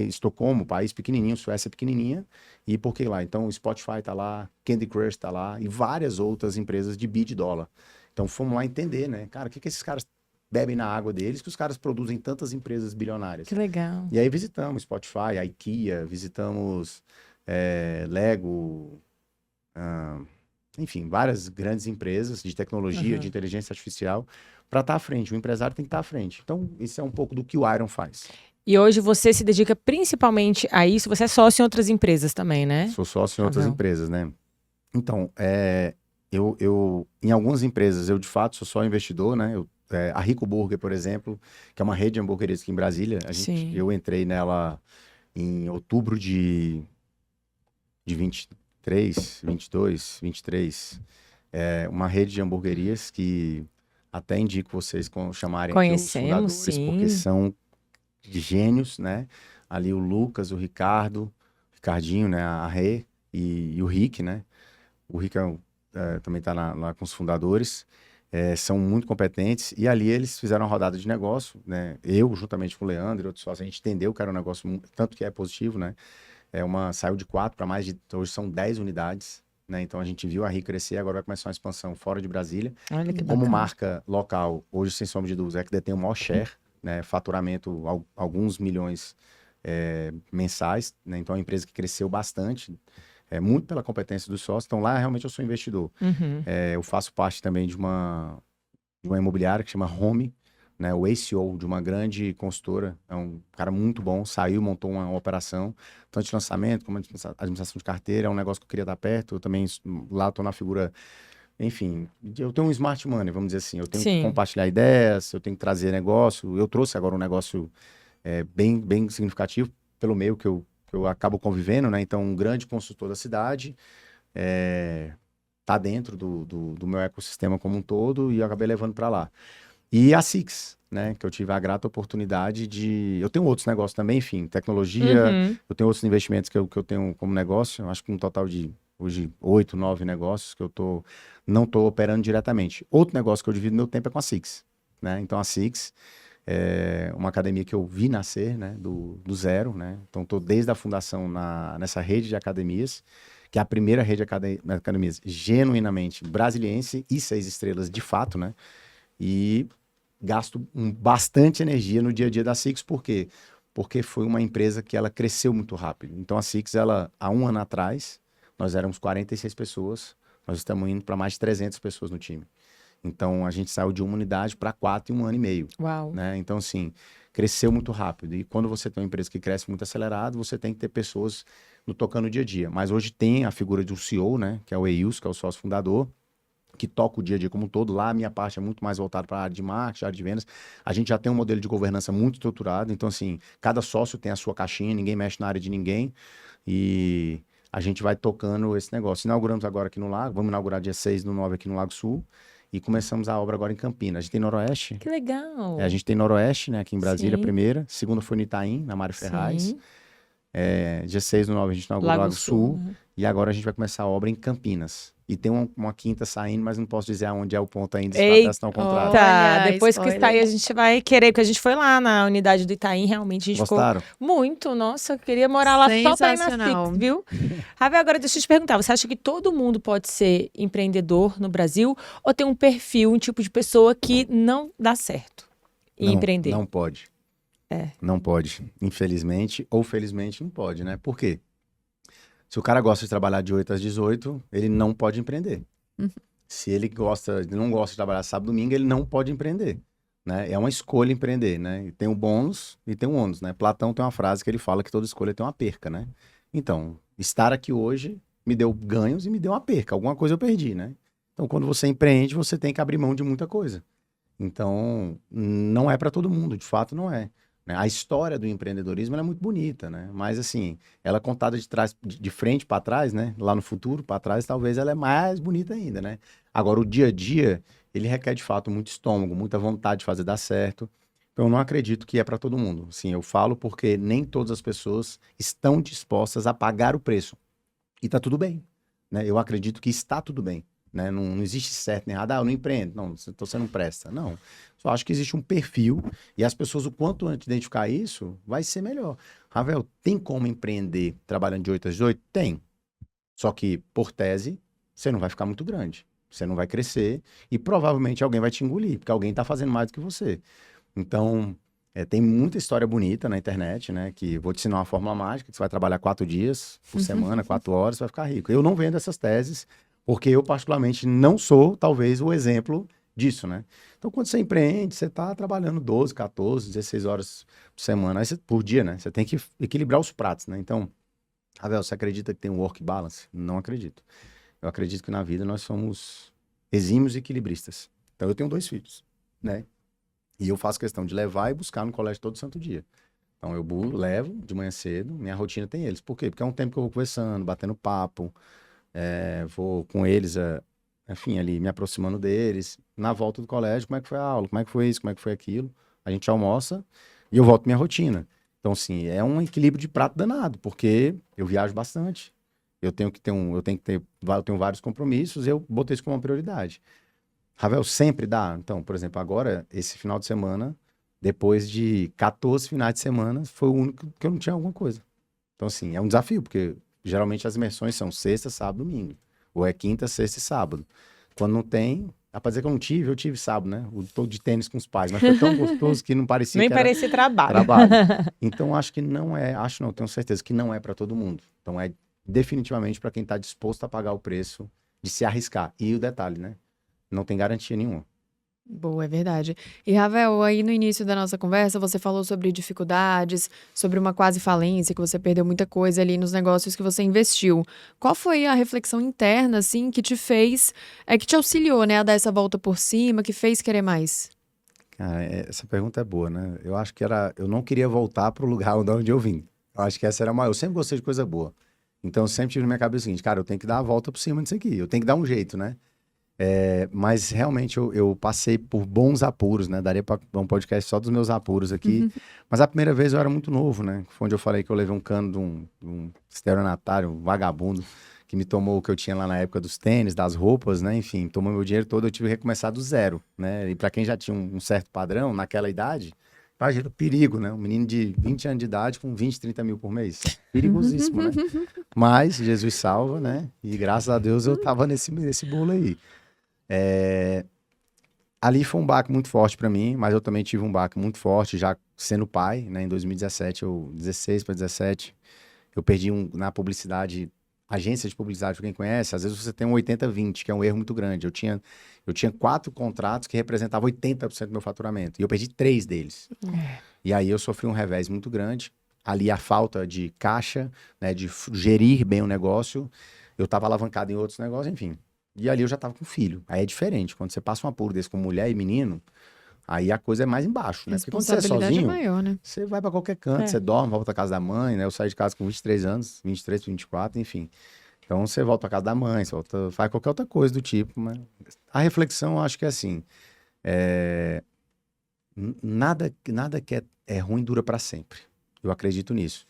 Estocolmo, país pequenininho, Suécia pequenininha. E por que lá? Então, o Spotify está lá, Candy Crush está lá e várias outras empresas de bi de dólar. Então, fomos lá entender, né? Cara, o que esses caras bebem na água deles que os caras produzem tantas empresas bilionárias? Que legal. E aí visitamos Spotify, IKEA, visitamos Lego, enfim, várias grandes empresas de tecnologia, de inteligência artificial, para estar à frente. O empresário tem que estar à frente. Então, isso é um pouco do que o Iron faz. E hoje você se dedica principalmente a isso. Você é sócio em outras empresas também, né? Sou sócio em outras empresas, né? Então, eu em algumas empresas, eu de fato sou só investidor, né? A Rico Burger, por exemplo, que é uma rede de hamburguerias aqui em Brasília, eu entrei nela em outubro de 23, 22, 23. Uma rede de hamburguerias que até indico vocês chamarem aqui os fundadores, porque são gênios, né? Ali o Lucas, o Ricardinho, né? A Rê e o Rick, né? O Rick também está lá com os fundadores. São muito competentes, e ali eles fizeram uma rodada de negócio, né? Eu, juntamente com o Leandro e outros sócios, a gente entendeu que era um negócio, tanto que é positivo, né? Saiu de 4 para mais de, hoje são 10 unidades, né? Então a gente viu a RI crescer, agora vai começar uma expansão fora de Brasília. Olha que Como bacana. Marca local, hoje, sem sombra de dúvida, é que detém o maior share, né? Faturamento, alguns milhões mensais, né? Então é uma empresa que cresceu bastante, muito pela competência dos sócios. Então lá realmente eu sou investidor. Eu faço parte também de uma imobiliária que chama Home. né, o ACO de uma grande consultora, é um cara muito bom, saiu, montou uma operação, tanto de lançamento como de administração de carteira, é um negócio que eu queria estar perto, eu também lá estou na figura, enfim, eu tenho um smart money, vamos dizer assim, eu tenho que compartilhar ideias, eu tenho que trazer negócio, eu trouxe agora um negócio bem significativo pelo meio que eu acabo convivendo, né, então um grande consultor da cidade, tá dentro do meu ecossistema como um todo e eu acabei levando para lá. E a Six, né, que eu tive a grata oportunidade de... Eu tenho outros negócios também, enfim, tecnologia, eu tenho outros investimentos que eu tenho como negócio, acho que um total de, hoje, 8, 9 negócios que eu não estou operando diretamente. Outro negócio que eu divido meu tempo é com a Six, né, então a Six é uma academia que eu vi nascer, né, do zero, né, então estou desde a fundação nessa rede de academias, que é a primeira rede de academias genuinamente brasiliense e 6 estrelas de fato, né, e gasto bastante energia no dia a dia da Six, por quê? Porque foi uma empresa que ela cresceu muito rápido. Então a Six, há um ano atrás, nós éramos 46 pessoas, nós estamos indo para mais de 300 pessoas no time. Então a gente saiu de uma unidade para 4 em um ano e meio. Uau. Né? Então assim, cresceu muito rápido. E quando você tem uma empresa que cresce muito acelerado, você tem que ter pessoas no tocando o dia a dia. Mas hoje tem a figura de um CEO, né? Que é o Eils, que é o sócio fundador, que toca o dia a dia como um todo. Lá a minha parte é muito mais voltada para a área de marketing, área de vendas. A gente já tem um modelo de governança muito estruturado, então assim, cada sócio tem a sua caixinha, ninguém mexe na área de ninguém e a gente vai tocando esse negócio. Inauguramos agora aqui no Lago, vamos inaugurar dia 6 do 9 aqui no Lago Sul e começamos a obra agora em Campinas. A gente tem Noroeste. Que legal! A gente tem Noroeste, né, aqui em Brasília, Sim. Primeira. Segunda foi no Itaim, na Mário Ferraz. Sim. Dia 6 do 9 a gente inaugurou o Lago Sul. E agora a gente vai começar a obra em Campinas. E tem uma quinta saindo, mas não posso dizer aonde é o ponto ainda, para assinar o contrato. Tá, depois que sair a gente vai querer, porque a gente foi lá na unidade do Itaim, realmente a gente Gostaram? ficou muito, nossa, eu queria morar lá só pra ir na Six, viu? Ravel, agora deixa eu te perguntar, você acha que todo mundo pode ser empreendedor no Brasil ou tem um perfil, um tipo de pessoa que não dá certo em empreender? Não pode. Não pode. Infelizmente ou felizmente não pode, né? Por quê? Se o cara gosta de trabalhar de 8 às 18, ele não pode empreender. Se ele não gosta de trabalhar sábado e domingo, ele não pode empreender. Né? É uma escolha empreender, né? E tem o bônus e tem o ônus, né? Platão tem uma frase que ele fala que toda escolha tem uma perca, né? Então, estar aqui hoje me deu ganhos e me deu uma perca. Alguma coisa eu perdi, né? Então, quando você empreende, você tem que abrir mão de muita coisa. Então, não é para todo mundo, de fato não é. A história do empreendedorismo ela é muito bonita, né? Mas assim, ela contada de frente para trás, né? Lá no futuro, para trás, talvez ela é mais bonita ainda, né? Agora, o dia a dia, ele requer de fato muito estômago, muita vontade de fazer dar certo. Então, eu não acredito que é para todo mundo. Sim, eu falo porque nem todas as pessoas estão dispostas a pagar o preço. E tá tudo bem, né? Eu acredito que está tudo bem. Né? Não existe certo nem errado. Eu não empreendo. Não, você não presta. Não. Só acho que existe um perfil e as pessoas, o quanto antes de identificar isso, vai ser melhor. Ravel, tem como empreender trabalhando de 8 às 18? Tem. Só que, por tese, você não vai ficar muito grande. Você não vai crescer e provavelmente alguém vai te engolir, porque alguém está fazendo mais do que você. Então, tem muita história bonita na internet, né? Que vou te ensinar uma fórmula mágica, que você vai trabalhar 4 dias por semana, 4 horas, você vai ficar rico. Eu não vendo essas teses, porque eu, particularmente, não sou, talvez, o exemplo disso, né? Então, quando você empreende, você está trabalhando 12, 14, 16 horas por semana, por dia, né? Você tem que equilibrar os pratos, né? Então, Ravel, você acredita que tem um work balance? Não acredito. Eu acredito que na vida nós somos exímios equilibristas. Então, eu tenho 2 filhos, né? E eu faço questão de levar e buscar no colégio todo santo dia. Então, eu levo de manhã cedo, minha rotina tem eles. Por quê? Porque é um tempo que eu vou conversando, batendo papo, vou com eles, enfim, ali me aproximando deles. Na volta do colégio, como é que foi a aula? Como é que foi isso? Como é que foi aquilo? A gente almoça e eu volto à minha rotina. Então, assim, é um equilíbrio de prato danado, porque eu viajo bastante. Eu tenho vários compromissos, eu botei isso como uma prioridade. Ravel, sempre dá? Então, por exemplo, agora, esse final de semana, depois de 14 finais de semana, foi o único que eu não tinha alguma coisa. Então, assim, é um desafio, porque geralmente as imersões são sexta, sábado, domingo. Ou é quinta, sexta e sábado. Quando não tem, dá pra dizer que eu não tive, eu tive sábado, né? Tô de tênis com os pais, mas foi tão gostoso que não parecia Nem que era parecia trabalho. Então, acho que não é, tenho certeza que não é para todo mundo. Então, é definitivamente para quem tá disposto a pagar o preço de se arriscar. E o detalhe, né? Não tem garantia nenhuma. Boa, é verdade. E, Ravel, aí no início da nossa conversa, você falou sobre dificuldades, sobre uma quase falência, que você perdeu muita coisa ali nos negócios que você investiu. Qual foi a reflexão interna, assim, que te fez, que te auxiliou, né, a dar essa volta por cima, que fez querer mais? Cara, essa pergunta é boa, né? Eu acho que eu não queria voltar para o lugar de onde eu vim. Eu acho que essa era a maior. Eu sempre gostei de coisa boa. Então, eu sempre tive na minha cabeça o seguinte, cara, eu tenho que dar a volta por cima disso aqui. Eu tenho que dar um jeito, né? Mas realmente eu passei por bons apuros, né? Daria para um podcast só dos meus apuros aqui. Mas a primeira vez eu era muito novo, né? Foi onde eu falei que eu levei um cano de um estelionatário, um vagabundo, que me tomou o que eu tinha lá na época dos tênis, das roupas, né? Enfim, tomou meu dinheiro todo, eu tive que recomeçar do zero, né? E para quem já tinha um certo padrão naquela idade, imagina o perigo, né? Um menino de 20 anos de idade com 20, 30 mil por mês. Perigosíssimo, né? Mas Jesus salva, né? E graças a Deus eu tava nesse bolo aí. Ali foi um baque muito forte para mim, mas eu também tive um baque muito forte já sendo pai, né? Em 2017, 16 para 17, eu perdi na publicidade, agência de publicidade, para quem conhece, às vezes você tem um 80-20, que é um erro muito grande. Eu tinha 4 contratos que representavam 80% do meu faturamento, e eu perdi 3 deles. E aí eu sofri um revés muito grande. Ali a falta de caixa, né, de gerir bem o negócio, eu estava alavancado em outros negócios, enfim. E ali eu já estava com filho. Aí é diferente. Quando você passa um apuro desse com mulher e menino, aí a coisa é mais embaixo, né? Porque quando você é Responsabilidade é sozinho, maior, né? você vai para qualquer canto, você dorme, volta pra casa da mãe, né? Eu saí de casa com 23 anos, 23, 24, enfim. Então você volta pra casa da mãe, você volta, faz qualquer outra coisa do tipo, mas a reflexão eu acho que é assim, nada que é ruim dura para sempre. Eu acredito nisso.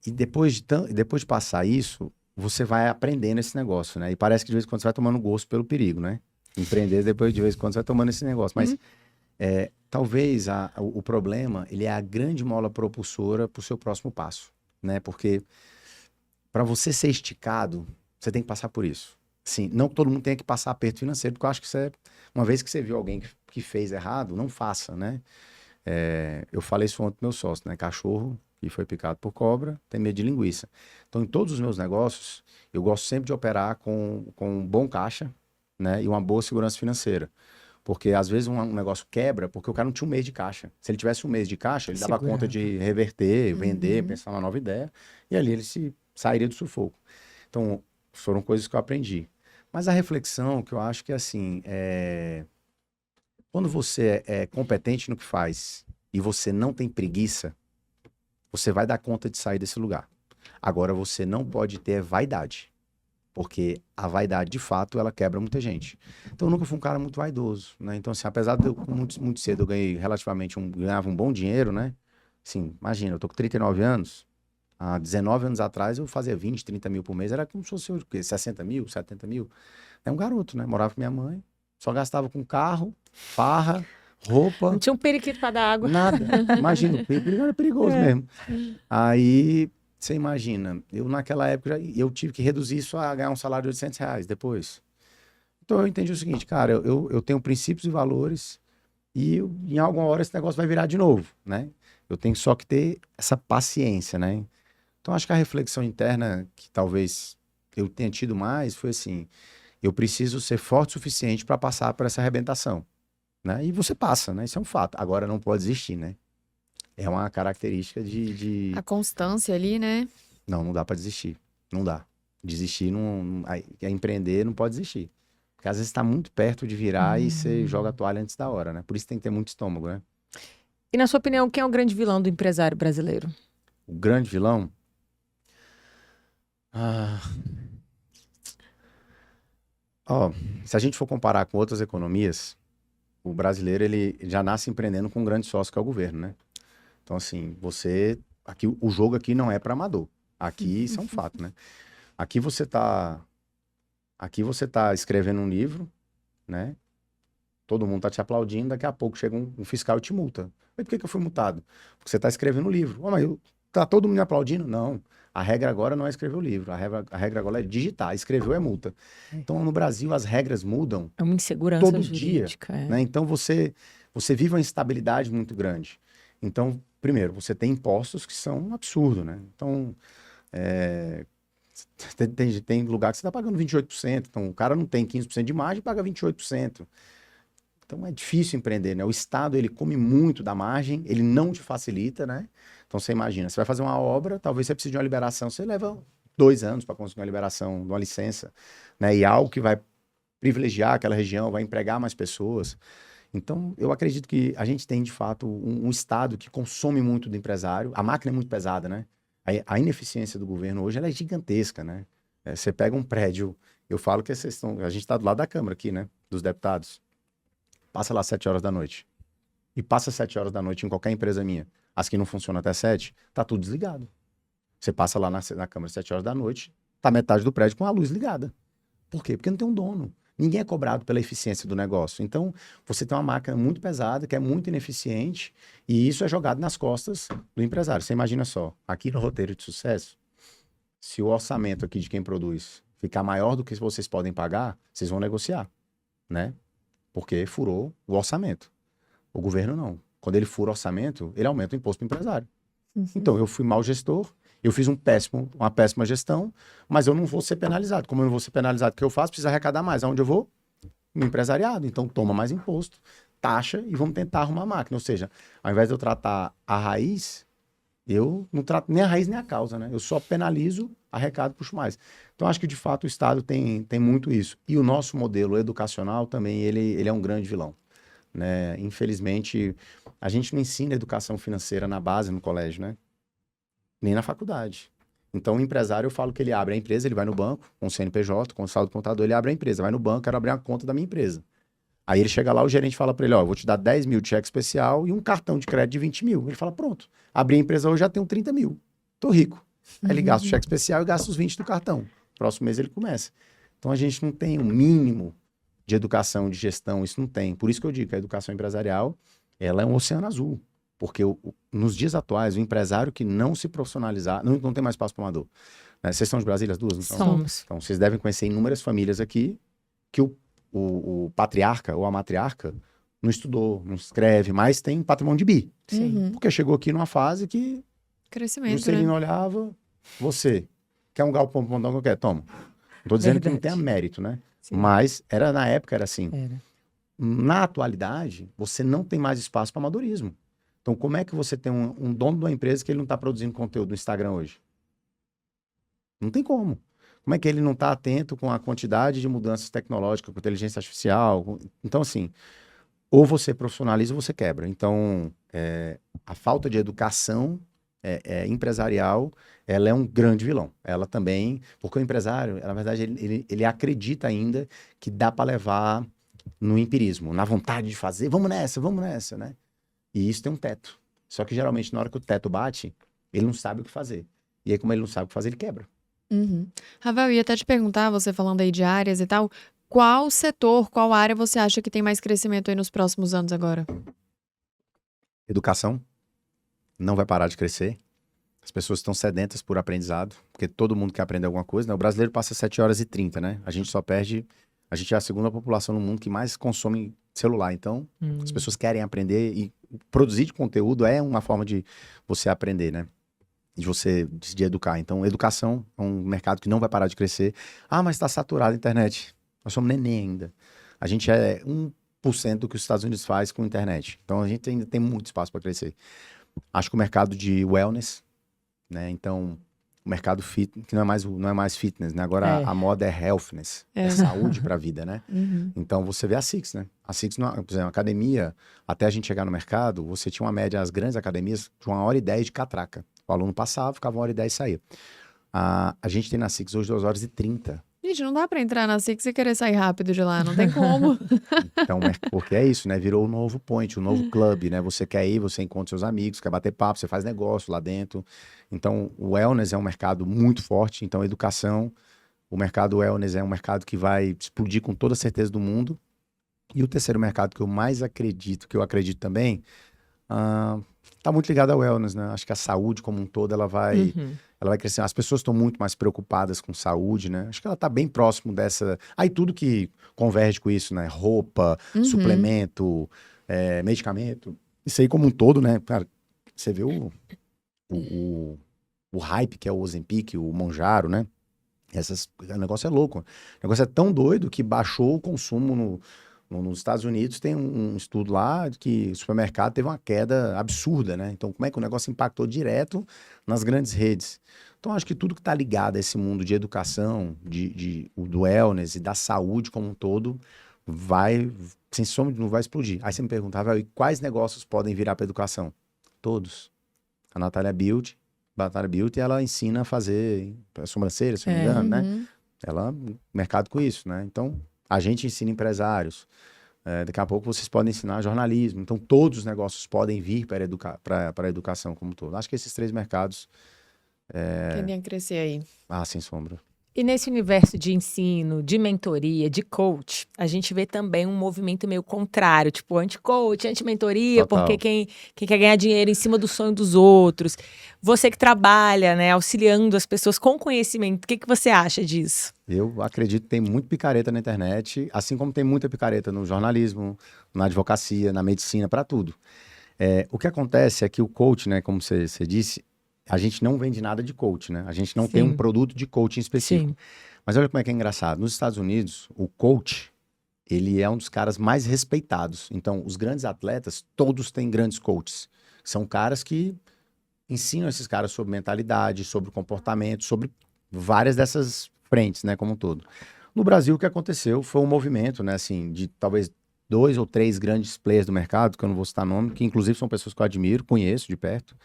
E depois de passar isso, você vai aprendendo esse negócio, né? E parece que de vez em quando você vai tomando gosto pelo perigo, né? Empreender, depois de vez em quando você vai tomando esse negócio. Mas talvez o problema, ele é a grande mola propulsora para o seu próximo passo, né? Porque para você ser esticado, você tem que passar por isso. Sim, não que todo mundo tenha que passar aperto financeiro, porque eu acho que uma vez que você viu alguém que fez errado, não faça, né? Eu falei isso ontem pro meu sócio, né? Cachorro que foi picado por cobra tem medo de linguiça. Então, em todos os meus negócios, eu gosto sempre de operar com um bom caixa, né? E uma boa segurança financeira. Porque às vezes um negócio quebra porque o cara não tinha um mês de caixa. Se ele tivesse um mês de caixa, ele dava conta de reverter, vender, pensar numa nova ideia, e ali ele sairia do sufoco. Então, foram coisas que eu aprendi. Mas a reflexão que eu acho que assim, quando você é competente no que faz e você não tem preguiça, você vai dar conta de sair desse lugar. Agora, você não pode ter vaidade, porque a vaidade, de fato, ela quebra muita gente. Então, eu nunca fui um cara muito vaidoso, né? Então, assim, apesar de eu, muito cedo, eu ganhei ganhava um bom dinheiro, né? Assim, imagina, eu tô com 39 anos, há 19 anos atrás eu fazia 20, 30 mil por mês, era como se fosse o quê? 60 mil, 70 mil. É um garoto, né? Morava com minha mãe, só gastava com carro, farra, roupa. Não tinha um periquito para dar água. Nada. Imagina, o perigo era perigoso mesmo. Aí, você imagina, eu naquela época, eu tive que reduzir isso a ganhar um salário de R$ 800 depois. Então eu entendi o seguinte, cara, eu tenho princípios e valores e em alguma hora esse negócio vai virar de novo, né? Eu tenho só que ter essa paciência, né? Então acho que a reflexão interna que talvez eu tenha tido mais foi assim, eu preciso ser forte o suficiente para passar por essa arrebentação, né? E você passa, né? Isso é um fato. Agora não pode desistir, né? É uma característica A constância ali, né? Não dá para desistir. Não dá. Desistir, empreender não pode desistir. Porque às vezes está muito perto de virar e você joga a toalha antes da hora, né? Por isso tem que ter muito estômago, né? E na sua opinião, quem é o grande vilão do empresário brasileiro? O grande vilão? Se a gente for comparar com outras economias, o brasileiro ele já nasce empreendendo com um grande sócio que é o governo, né? Então, assim, aqui, o jogo aqui não é para amador. Aqui isso é um fato, né? Aqui você tá escrevendo um livro, né? Todo mundo tá te aplaudindo, daqui a pouco chega um fiscal e te multa. Mas por que eu fui multado? Porque você tá escrevendo um livro. Mas tá todo mundo me aplaudindo? Não. A regra agora não é escrever o livro. A regra agora é digitar. Escreveu é multa. Então, no Brasil, as regras mudam. É uma insegurança todo jurídica. Dia, né? Então, você vive uma instabilidade muito grande. Então, primeiro, você tem impostos que são um absurdo, né? Então, tem lugar que você está pagando 28%. Então, o cara não tem 15% de margem e paga 28%. Então é difícil empreender, né? O Estado, ele come muito da margem, ele não te facilita, né? Então você imagina, você vai fazer uma obra, talvez você precise de uma liberação, você leva 2 anos para conseguir uma liberação de uma licença, né? E algo que vai privilegiar aquela região, vai empregar mais pessoas. Então, eu acredito que a gente tem, de fato, um Estado que consome muito do empresário. A máquina é muito pesada, né? A ineficiência do governo hoje ela é gigantesca, né? Você pega um prédio, eu falo que a gente está do lado da Câmara aqui, né? Dos deputados. Passa lá 7 horas da noite. E passa 7 horas da noite em qualquer empresa minha. As que não funcionam até 7, tá tudo desligado. Você passa lá na Câmara 7 horas da noite, tá metade do prédio com a luz ligada. Por quê? Porque não tem um dono. Ninguém é cobrado pela eficiência do negócio. Então, você tem uma máquina muito pesada, que é muito ineficiente, e isso é jogado nas costas do empresário. Você imagina só, aqui no Roteiro de Sucesso, se o orçamento aqui de quem produz ficar maior do que vocês podem pagar, vocês vão negociar, né? Porque furou o orçamento. O governo não. Quando ele fura o orçamento, ele aumenta o imposto para o empresário. Então, eu fui mau gestor, eu fiz uma péssima gestão, mas eu não vou ser penalizado. Como eu não vou ser penalizado, o que eu faço? Preciso arrecadar mais. Aonde eu vou? No empresariado. Então, toma mais imposto, taxa e vamos tentar arrumar a máquina. Ou seja, ao invés de eu tratar a raiz, eu não trato nem a raiz nem a causa, né? Eu só penalizo, arrecado, puxo mais. Então, acho que, de fato, o Estado tem muito isso. E o nosso modelo educacional também, ele é um grande vilão, né? Infelizmente, a gente não ensina educação financeira na base, no colégio, né? Nem na faculdade. Então, o empresário, eu falo que ele abre a empresa, ele vai no banco, com o CNPJ, com o saldo contador, ele abre a empresa, vai no banco, quero abrir uma conta da minha empresa. Aí ele chega lá, o gerente fala para ele, ó, eu vou te dar 10 mil de cheque especial e um cartão de crédito de 20 mil. Ele fala, pronto, abri a empresa hoje, já tenho 30 mil, tô rico. Aí ele gasta o cheque especial e gasta os 20 do cartão. Próximo mês ele começa. Então, a gente não tem um mínimo de educação, de gestão, isso não tem. Por isso que eu digo que a educação empresarial, ela é um oceano azul. Porque nos dias atuais, o empresário que não se profissionalizar, não tem mais espaço para amador. Né? Vocês são de Brasília, as duas? Não são? Somos. Então, vocês devem conhecer inúmeras famílias aqui que o patriarca ou a matriarca não estudou, não escreve, mas tem patrimônio de bi. Sim. Porque chegou aqui numa fase que o Crescimento, Juscelino né? olhava, você quer um galpão para montar qualquer? Toma. Não tô dizendo que não Verdade. tenha mérito, né? Sim. Mas na época era assim. Era. Na atualidade, você não tem mais espaço para amadorismo. Então, como é que você tem um dono de uma empresa que ele não está produzindo conteúdo no Instagram hoje? Não tem como. Como é que ele não está atento com a quantidade de mudanças tecnológicas, com inteligência artificial? Então, assim, ou você profissionaliza ou você quebra. Então, a falta de educação empresarial, ela é um grande vilão. Ela também, porque o empresário, na verdade, ele acredita ainda que dá para levar no empirismo, na vontade de fazer, vamos nessa, né? E isso tem um teto. Só que geralmente na hora que o teto bate, ele não sabe o que fazer. E aí como ele não sabe o que fazer, ele quebra. Ravel, ia até te perguntar, você falando aí de áreas e tal, qual setor, qual área você acha que tem mais crescimento aí nos próximos anos agora? Educação não vai parar de crescer. As pessoas estão sedentas por aprendizado, porque todo mundo quer aprender alguma coisa, né? O brasileiro passa 7 horas e 30, né? A gente é a segunda população no mundo que mais consome celular. Então, as pessoas querem aprender e produzir de conteúdo é uma forma de você aprender, né? De educar. Então, educação é um mercado que não vai parar de crescer. Ah, mas está saturado a internet. Nós somos neném ainda. A gente é 1% do que os Estados Unidos faz com a internet. Então, a gente ainda tem muito espaço para crescer. Acho que o mercado de wellness, né? Então, o mercado fitness, que não é mais fitness, né? Agora a moda é healthness, é saúde para a vida, né? Então, você vê a Six, né? A Six, por exemplo, a academia, até a gente chegar no mercado, você tinha uma média, as grandes academias, de 1h10 de catraca. O aluno passava, ficava 1h10 e saía. A gente tem na Six hoje 2h30. Gente, não dá pra entrar na Six e querer sair rápido de lá, não tem como. Então, porque é isso, né? Virou o novo point, o novo clube, né? Você quer ir, você encontra seus amigos, quer bater papo, você faz negócio lá dentro. Então, o wellness é um mercado muito forte. Então, a educação, o mercado wellness é um mercado que vai explodir com toda a certeza do mundo. E o terceiro mercado que eu mais acredito, que eu acredito também, tá muito ligado ao wellness, né? Acho que a saúde como um todo, ela vai crescer. As pessoas estão muito mais preocupadas com saúde, né? Acho que ela tá bem próximo dessa... Aí tudo que converge com isso, né? Roupa, suplemento, medicamento. Isso aí como um todo, né? Cara, você vê o hype que é o Ozempic, o Mounjaro, né? O negócio é louco. O negócio é tão doido que baixou o consumo Nos Estados Unidos tem um estudo lá de que o supermercado teve uma queda absurda, né? Então, como é que o negócio impactou direto nas grandes redes? Então, acho que tudo que está ligado a esse mundo de educação, do wellness e da saúde como um todo, vai, sem sombra de dúvida, vai explodir. Aí você me perguntava, e quais negócios podem virar para educação? Todos. A Natália Beauty, ela ensina a fazer sobrancelha, se não me engano, né? Ela mercado com isso, né? Então, a gente ensina empresários. Daqui a pouco vocês podem ensinar jornalismo. Então, todos os negócios podem vir para a educação como um todo. Acho que esses 3 mercados... Queriam crescer aí. sem sombra. E nesse universo de ensino, de mentoria, de coach, a gente vê também um movimento meio contrário, tipo anti-coach, anti-mentoria, Total. porque quem quer ganhar dinheiro em cima do sonho dos outros. Você que trabalha, né, auxiliando as pessoas com conhecimento, o que você acha disso? Eu acredito que tem muito picareta na internet, assim como tem muita picareta no jornalismo, na advocacia, na medicina, para tudo. O que acontece é que o coach, né, como você disse, a gente não vende nada de coach, né? A gente não tem um produto de coaching específico. Sim. Mas olha como é que é engraçado. Nos Estados Unidos, o coach, ele é um dos caras mais respeitados. Então, os grandes atletas, todos têm grandes coaches. São caras que ensinam esses caras sobre mentalidade, sobre comportamento, sobre várias dessas frentes, né, como um todo. No Brasil, o que aconteceu foi um movimento, né, assim, de talvez 2 ou 3 grandes players do mercado, que eu não vou citar nome, que inclusive são pessoas que eu admiro, conheço de perto,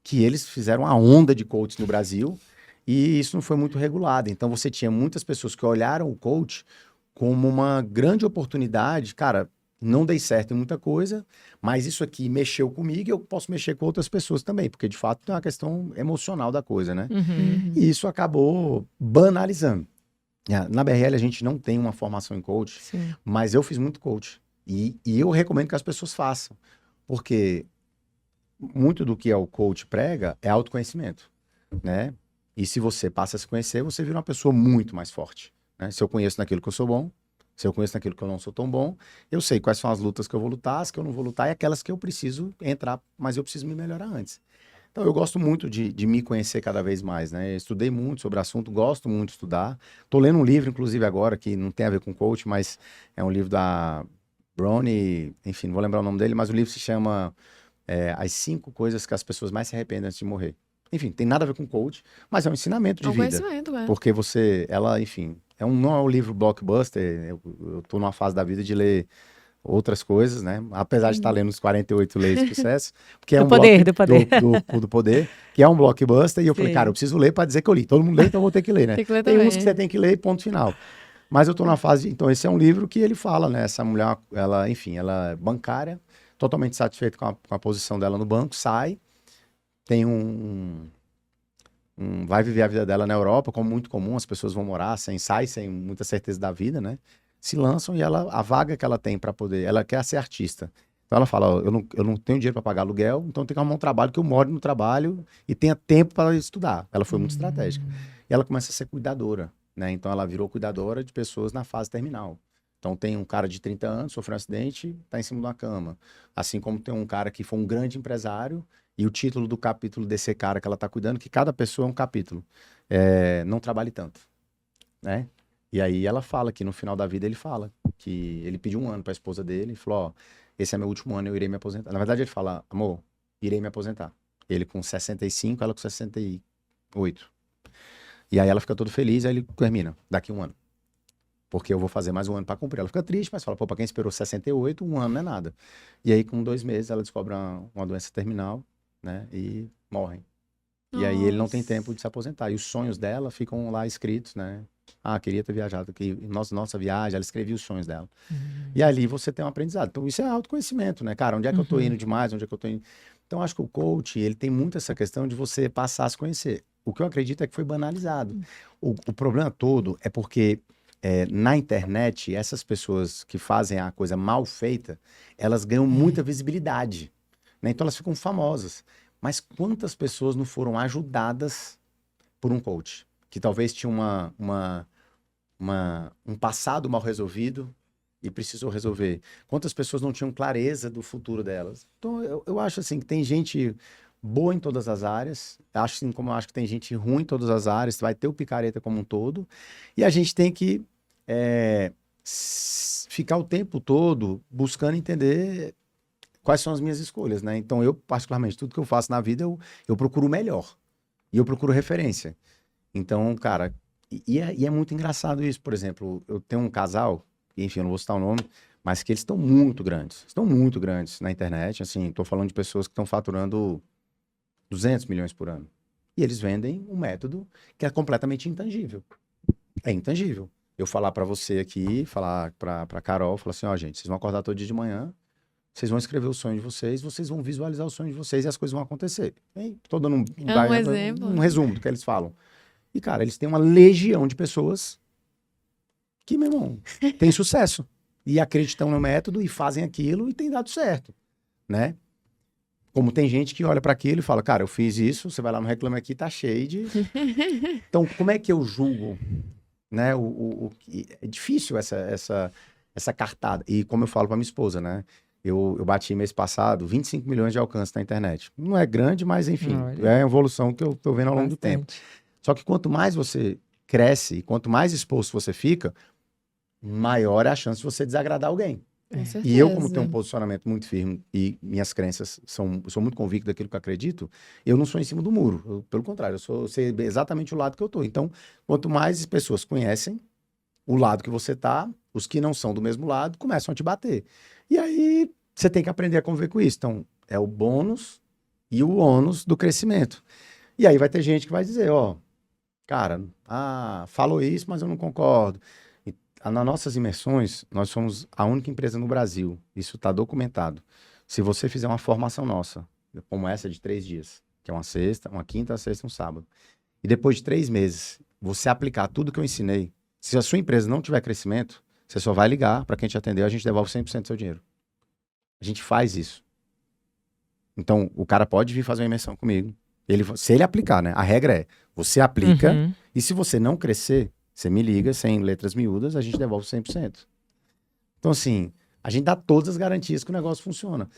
que eles fizeram a onda de coaches no Brasil e isso não foi muito regulado. Então, você tinha muitas pessoas que olharam o coach como uma grande oportunidade. Cara, não dei certo em muita coisa, mas isso aqui mexeu comigo e eu posso mexer com outras pessoas também, porque de fato tem uma questão emocional da coisa, né? E isso acabou banalizando. Na BRL a gente não tem uma formação em coach, mas eu fiz muito coach. E eu recomendo que as pessoas façam, porque muito do que o coach prega é autoconhecimento, né? E se você passa a se conhecer, você vira uma pessoa muito mais forte, né? Se eu conheço naquilo que eu sou bom, se eu conheço naquilo que eu não sou tão bom, eu sei quais são as lutas que eu vou lutar, as que eu não vou lutar e aquelas que eu preciso entrar, mas eu preciso me melhorar antes. Então, eu gosto muito de me conhecer cada vez mais, né? Eu estudei muito sobre o assunto, gosto muito de estudar. Estou lendo um livro, inclusive, agora, que não tem a ver com coach, mas é um livro da Brownie, enfim, não vou lembrar o nome dele, mas o livro se chama As 5 Coisas que as Pessoas Mais se Arrependem Antes de Morrer. Enfim, tem nada a ver com coach, mas é um ensinamento de vida. Conhecimento, Porque ela, enfim, não é um livro blockbuster, eu tô numa fase da vida de ler outras coisas, né? Apesar de estar lendo os 48 Leis de Sucesso, que é do poder, que é um blockbuster, e eu falei, cara, eu preciso ler para dizer que eu li. Todo mundo lê, então eu vou ter que ler, né? Tem que ler tem também. uns que você tem que ler, ponto final. Mas eu tô numa fase, então esse é um livro que ele fala, né? Essa mulher, ela é bancária, totalmente satisfeita com a posição dela no banco, sai, tem vai viver a vida dela na Europa, como muito comum, as pessoas vão morar sem muita certeza da vida, né? Se lançam e a vaga que ela tem para poder, ela quer ser artista. Então ela fala, ó, eu não tenho dinheiro para pagar aluguel, então eu tenho que arrumar um trabalho que eu more no trabalho e tenha tempo para estudar. Ela foi muito estratégica. E ela começa a ser cuidadora, né? Então ela virou cuidadora de pessoas na fase terminal. Então tem um cara de 30 anos, sofreu um acidente, está em cima de uma cama. Assim como tem um cara que foi um grande empresário, e o título do capítulo desse cara que ela está cuidando, que cada pessoa é um capítulo. Não trabalhe tanto, né? E aí ela fala que no final da vida ele fala que ele pediu 1 ano para a esposa dele e falou, ó, esse é meu último ano, eu irei me aposentar. Na verdade ele fala, amor, irei me aposentar. Ele com 65, ela com 68. E aí ela fica todo feliz, aí ele termina, daqui 1 ano. Porque eu vou fazer mais 1 ano para cumprir. Ela fica triste, mas fala, pô, para quem esperou 68, 1 ano não é nada. E aí com 2 meses ela descobre uma doença terminal, né, e morrem. E aí ele não tem tempo de se aposentar. E os sonhos dela ficam lá escritos, né? Queria ter viajado aqui. Nossa viagem, ela escrevia os sonhos dela. E ali você tem um aprendizado. Então isso é autoconhecimento, né? Cara, onde é que eu tô indo demais? Onde é que eu tô indo? Então acho que o coach, ele tem muito essa questão de você passar a se conhecer. O que eu acredito é que foi banalizado. O problema todo é porque na internet, essas pessoas que fazem a coisa mal feita, elas ganham muita visibilidade, né? Então elas ficam famosas. Mas quantas pessoas não foram ajudadas por um coach? Que talvez tinha um passado mal resolvido e precisou resolver. Quantas pessoas não tinham clareza do futuro delas? Então, eu acho assim que tem gente boa em todas as áreas, assim como eu acho que tem gente ruim em todas as áreas, vai ter o picareta como um todo, e a gente tem que ficar o tempo todo buscando entender quais são as minhas escolhas, né? Então, eu, particularmente, tudo que eu faço na vida, eu procuro o melhor. E eu procuro referência. Então, cara, e é muito engraçado isso. Por exemplo, eu tenho um casal, enfim, eu não vou citar o nome, mas que eles estão muito grandes. Estão muito grandes na internet. Assim, tô falando de pessoas que estão faturando 200 milhões por ano. E eles vendem um método que é completamente intangível. É intangível. Eu falar para você aqui, falar para Carol, falar assim, ó, gente, vocês vão acordar todo dia de manhã, vocês vão escrever o sonho de vocês vão visualizar o sonho de vocês e as coisas vão acontecer. Estou dando exemplo. um resumo do que eles falam. E, cara, eles têm uma legião de pessoas que, meu irmão, tem sucesso. E acreditam no método e fazem aquilo e tem dado certo, né? Como tem gente que olha para aquilo e fala, cara, eu fiz isso, você vai lá no Reclame Aqui, tá cheio de... Então, como é que eu julgo, né? É difícil essa cartada. E como eu falo para minha esposa, né? Eu bati mês passado 25 milhões de alcance na internet. Não é grande, mas enfim, é a evolução que eu tô vendo ao longo do tempo. Só que quanto mais você cresce e quanto mais exposto você fica, maior é a chance de você desagradar alguém. E eu, como tenho um posicionamento muito firme e minhas crenças eu sou muito convicto daquilo que eu acredito, eu não sou em cima do muro. Pelo contrário, eu sei exatamente o lado que eu tô. Então, quanto mais pessoas conhecem o lado que você tá, os que não são do mesmo lado começam a te bater. E aí, você tem que aprender a conviver com isso. Então, é o bônus e o ônus do crescimento. E aí vai ter gente que vai dizer, ó, cara, falou isso, mas eu não concordo. Nas nossas imersões, nós somos a única empresa no Brasil, isso está documentado. Se você fizer uma formação nossa, como essa de 3 dias, que é uma sexta, uma quinta, uma sexta e um sábado, e depois de 3 meses, você aplicar tudo que eu ensinei, se a sua empresa não tiver crescimento, você só vai ligar para quem te atendeu, a gente devolve 100% do seu dinheiro. A gente faz isso. Então, o cara pode vir fazer uma imersão comigo, se ele aplicar, né? A regra é, você aplica, e se você não crescer, você me liga, sem letras miúdas, a gente devolve 100%. Então, assim, a gente dá todas as garantias que o negócio funciona.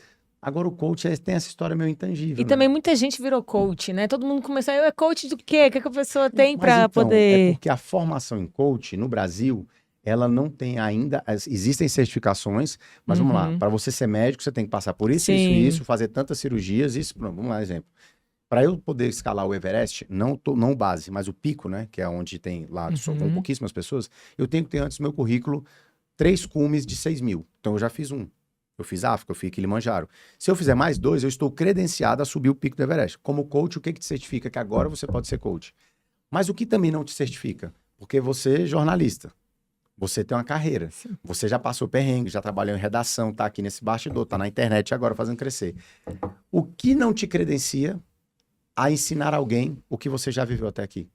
Agora, o coach tem essa história meio intangível, E também muita gente virou coach, né? Todo mundo começou, é coach do quê? O que a pessoa tem para poder... É porque a formação em coach, no Brasil, ela não tem ainda... Existem certificações, mas vamos lá, para você ser médico, você tem que passar por isso, isso, fazer tantas cirurgias, isso... Vamos lá, exemplo. Para eu poder escalar o Everest, não o base, mas o pico, né? Que é onde tem lá, só com pouquíssimas pessoas, eu tenho que ter antes no meu currículo 3 cumes de 6 mil. Então eu já fiz um. Eu fiz África, eu fiz Kilimanjaro. Se eu fizer mais 2, eu estou credenciado a subir o pico do Everest. Como coach, o que te certifica? Que agora você pode ser coach. Mas o que também não te certifica? Porque você é jornalista. Você tem uma carreira. Sim. Você já passou perrengue, já trabalhou em redação, tá aqui nesse bastidor, tá na internet agora fazendo crescer. O que não te credencia a ensinar alguém o que você já viveu até aqui?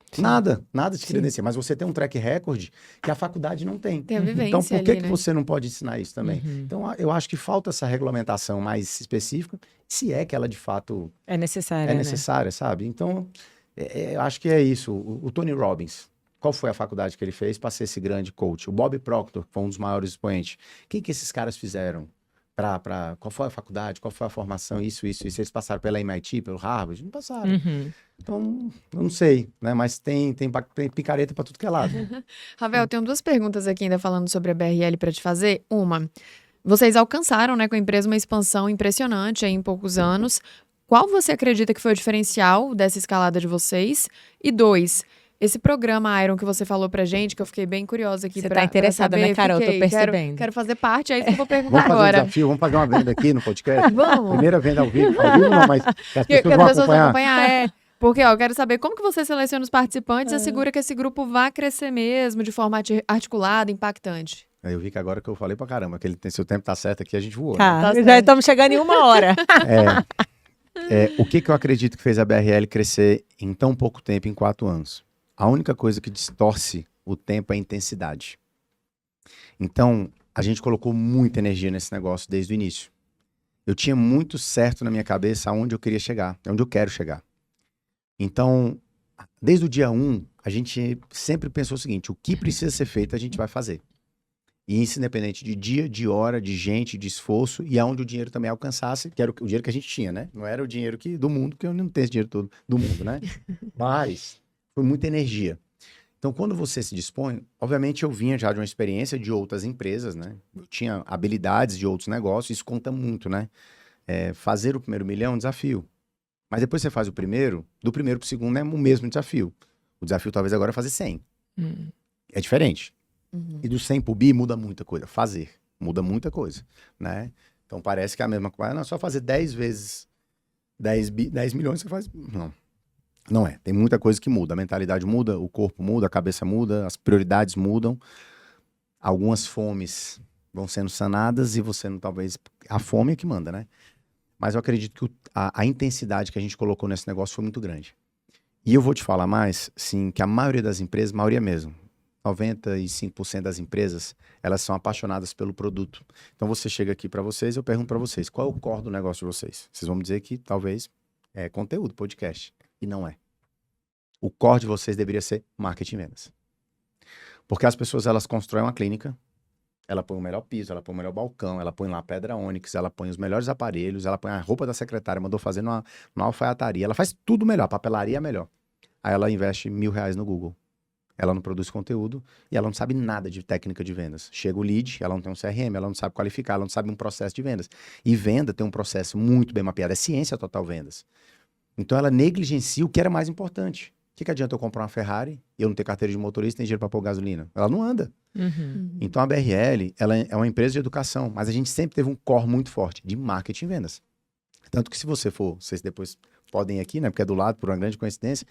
Sim. Nada te credencia, mas você tem um track record que a faculdade não tem. Tem a vivência então, por que, ali, que né? você não pode ensinar isso também? Então, eu acho que falta essa regulamentação mais específica, se é que ela, de fato... É necessária, necessária, sabe? Então, eu acho que é isso. O Tony Robbins, qual foi a faculdade que ele fez para ser esse grande coach? O Bob Proctor, que foi um dos maiores expoentes. O que esses caras fizeram? Qual foi a faculdade, qual foi a formação, isso. Eles passaram pela MIT, pelo Harvard? Não passaram. Então, eu não sei, né? Mas tem picareta para tudo que é lado. Ravel, eu tenho 2 perguntas aqui ainda falando sobre a BRL para te fazer. Uma, vocês alcançaram, né, com a empresa uma expansão impressionante aí em poucos anos. Qual você acredita que foi o diferencial dessa escalada de vocês? E 2, esse programa Iron que você falou pra gente, que eu fiquei bem curiosa aqui você pra tá interessada, saber, né, Carol? fiquei, Tô percebendo. Quero fazer parte, é isso que eu vou perguntar Vamos fazer agora. um desafio, vamos fazer uma venda aqui no podcast? Vamos. Primeira venda ao vivo não, mas que as pessoas vão acompanhar. Porque, ó, eu quero saber como que você seleciona os participantes e assegura que esse grupo vá crescer mesmo, de forma articulada, impactante. Eu vi que agora que eu falei pra caramba, que se o tempo tá certo aqui, a gente voou. Tá, né? já estamos chegando em 1 hora. O que eu acredito que fez a BRL crescer em tão pouco tempo, em 4 anos? A única coisa que distorce o tempo é a intensidade. Então, a gente colocou muita energia nesse negócio desde o início. Eu tinha muito certo na minha cabeça aonde eu queria chegar, onde eu quero chegar. Então, desde o dia 1, a gente sempre pensou o seguinte, o que precisa ser feito a gente vai fazer. E isso independente de dia, de hora, de gente, de esforço, e aonde o dinheiro também alcançasse, que era o dinheiro que a gente tinha, né? Não era o dinheiro do mundo, porque eu não tenho esse dinheiro todo do mundo, né? Mas foi muita energia. Então, quando você se dispõe, obviamente eu vinha já de uma experiência de outras empresas, né? Eu tinha habilidades de outros negócios, isso conta muito, né? Fazer o primeiro milhão é um desafio. Mas depois você faz o primeiro, do primeiro para o segundo é o mesmo desafio. O desafio talvez agora é fazer 100. É diferente. E do 100 pro bi muda muita coisa. Fazer. Muda muita coisa, né? Então parece que é a mesma coisa. Não, só fazer 10 vezes 10 milhões você faz... Não. Não é. Tem muita coisa que muda. A mentalidade muda, o corpo muda, a cabeça muda, as prioridades mudam. Algumas fomes vão sendo sanadas e você não, talvez... A fome é que manda, né? Mas eu acredito que a intensidade que a gente colocou nesse negócio foi muito grande. E eu vou te falar mais, sim, que a maioria das empresas, maioria mesmo, 95% das empresas, elas são apaixonadas pelo produto. Então você chega aqui para vocês, eu pergunto para vocês, qual é o core do negócio de vocês? Vocês vão me dizer que talvez é conteúdo, podcast. E não é. O core de vocês deveria ser marketing e vendas. Porque as pessoas, elas constroem uma clínica, ela põe o melhor piso, ela põe o melhor balcão, ela põe lá pedra ônix, ela põe os melhores aparelhos, ela põe a roupa da secretária, mandou fazer numa alfaiataria, ela faz tudo melhor, a papelaria é melhor. Aí ela investe R$1.000 no Google. Ela não produz conteúdo e ela não sabe nada de técnica de vendas. Chega o lead, ela não tem um CRM, ela não sabe qualificar, ela não sabe um processo de vendas. E venda tem um processo muito bem mapeado, é ciência total vendas. Então ela negligencia o que era mais importante. O que adianta eu comprar uma Ferrari e eu não ter carteira de motorista e nem dinheiro para pôr gasolina? Ela não anda. Então a BRL, ela é uma empresa de educação, mas a gente sempre teve um core muito forte de marketing e vendas. Tanto que se você for, vocês depois podem ir aqui, né, porque é do lado, por uma grande coincidência,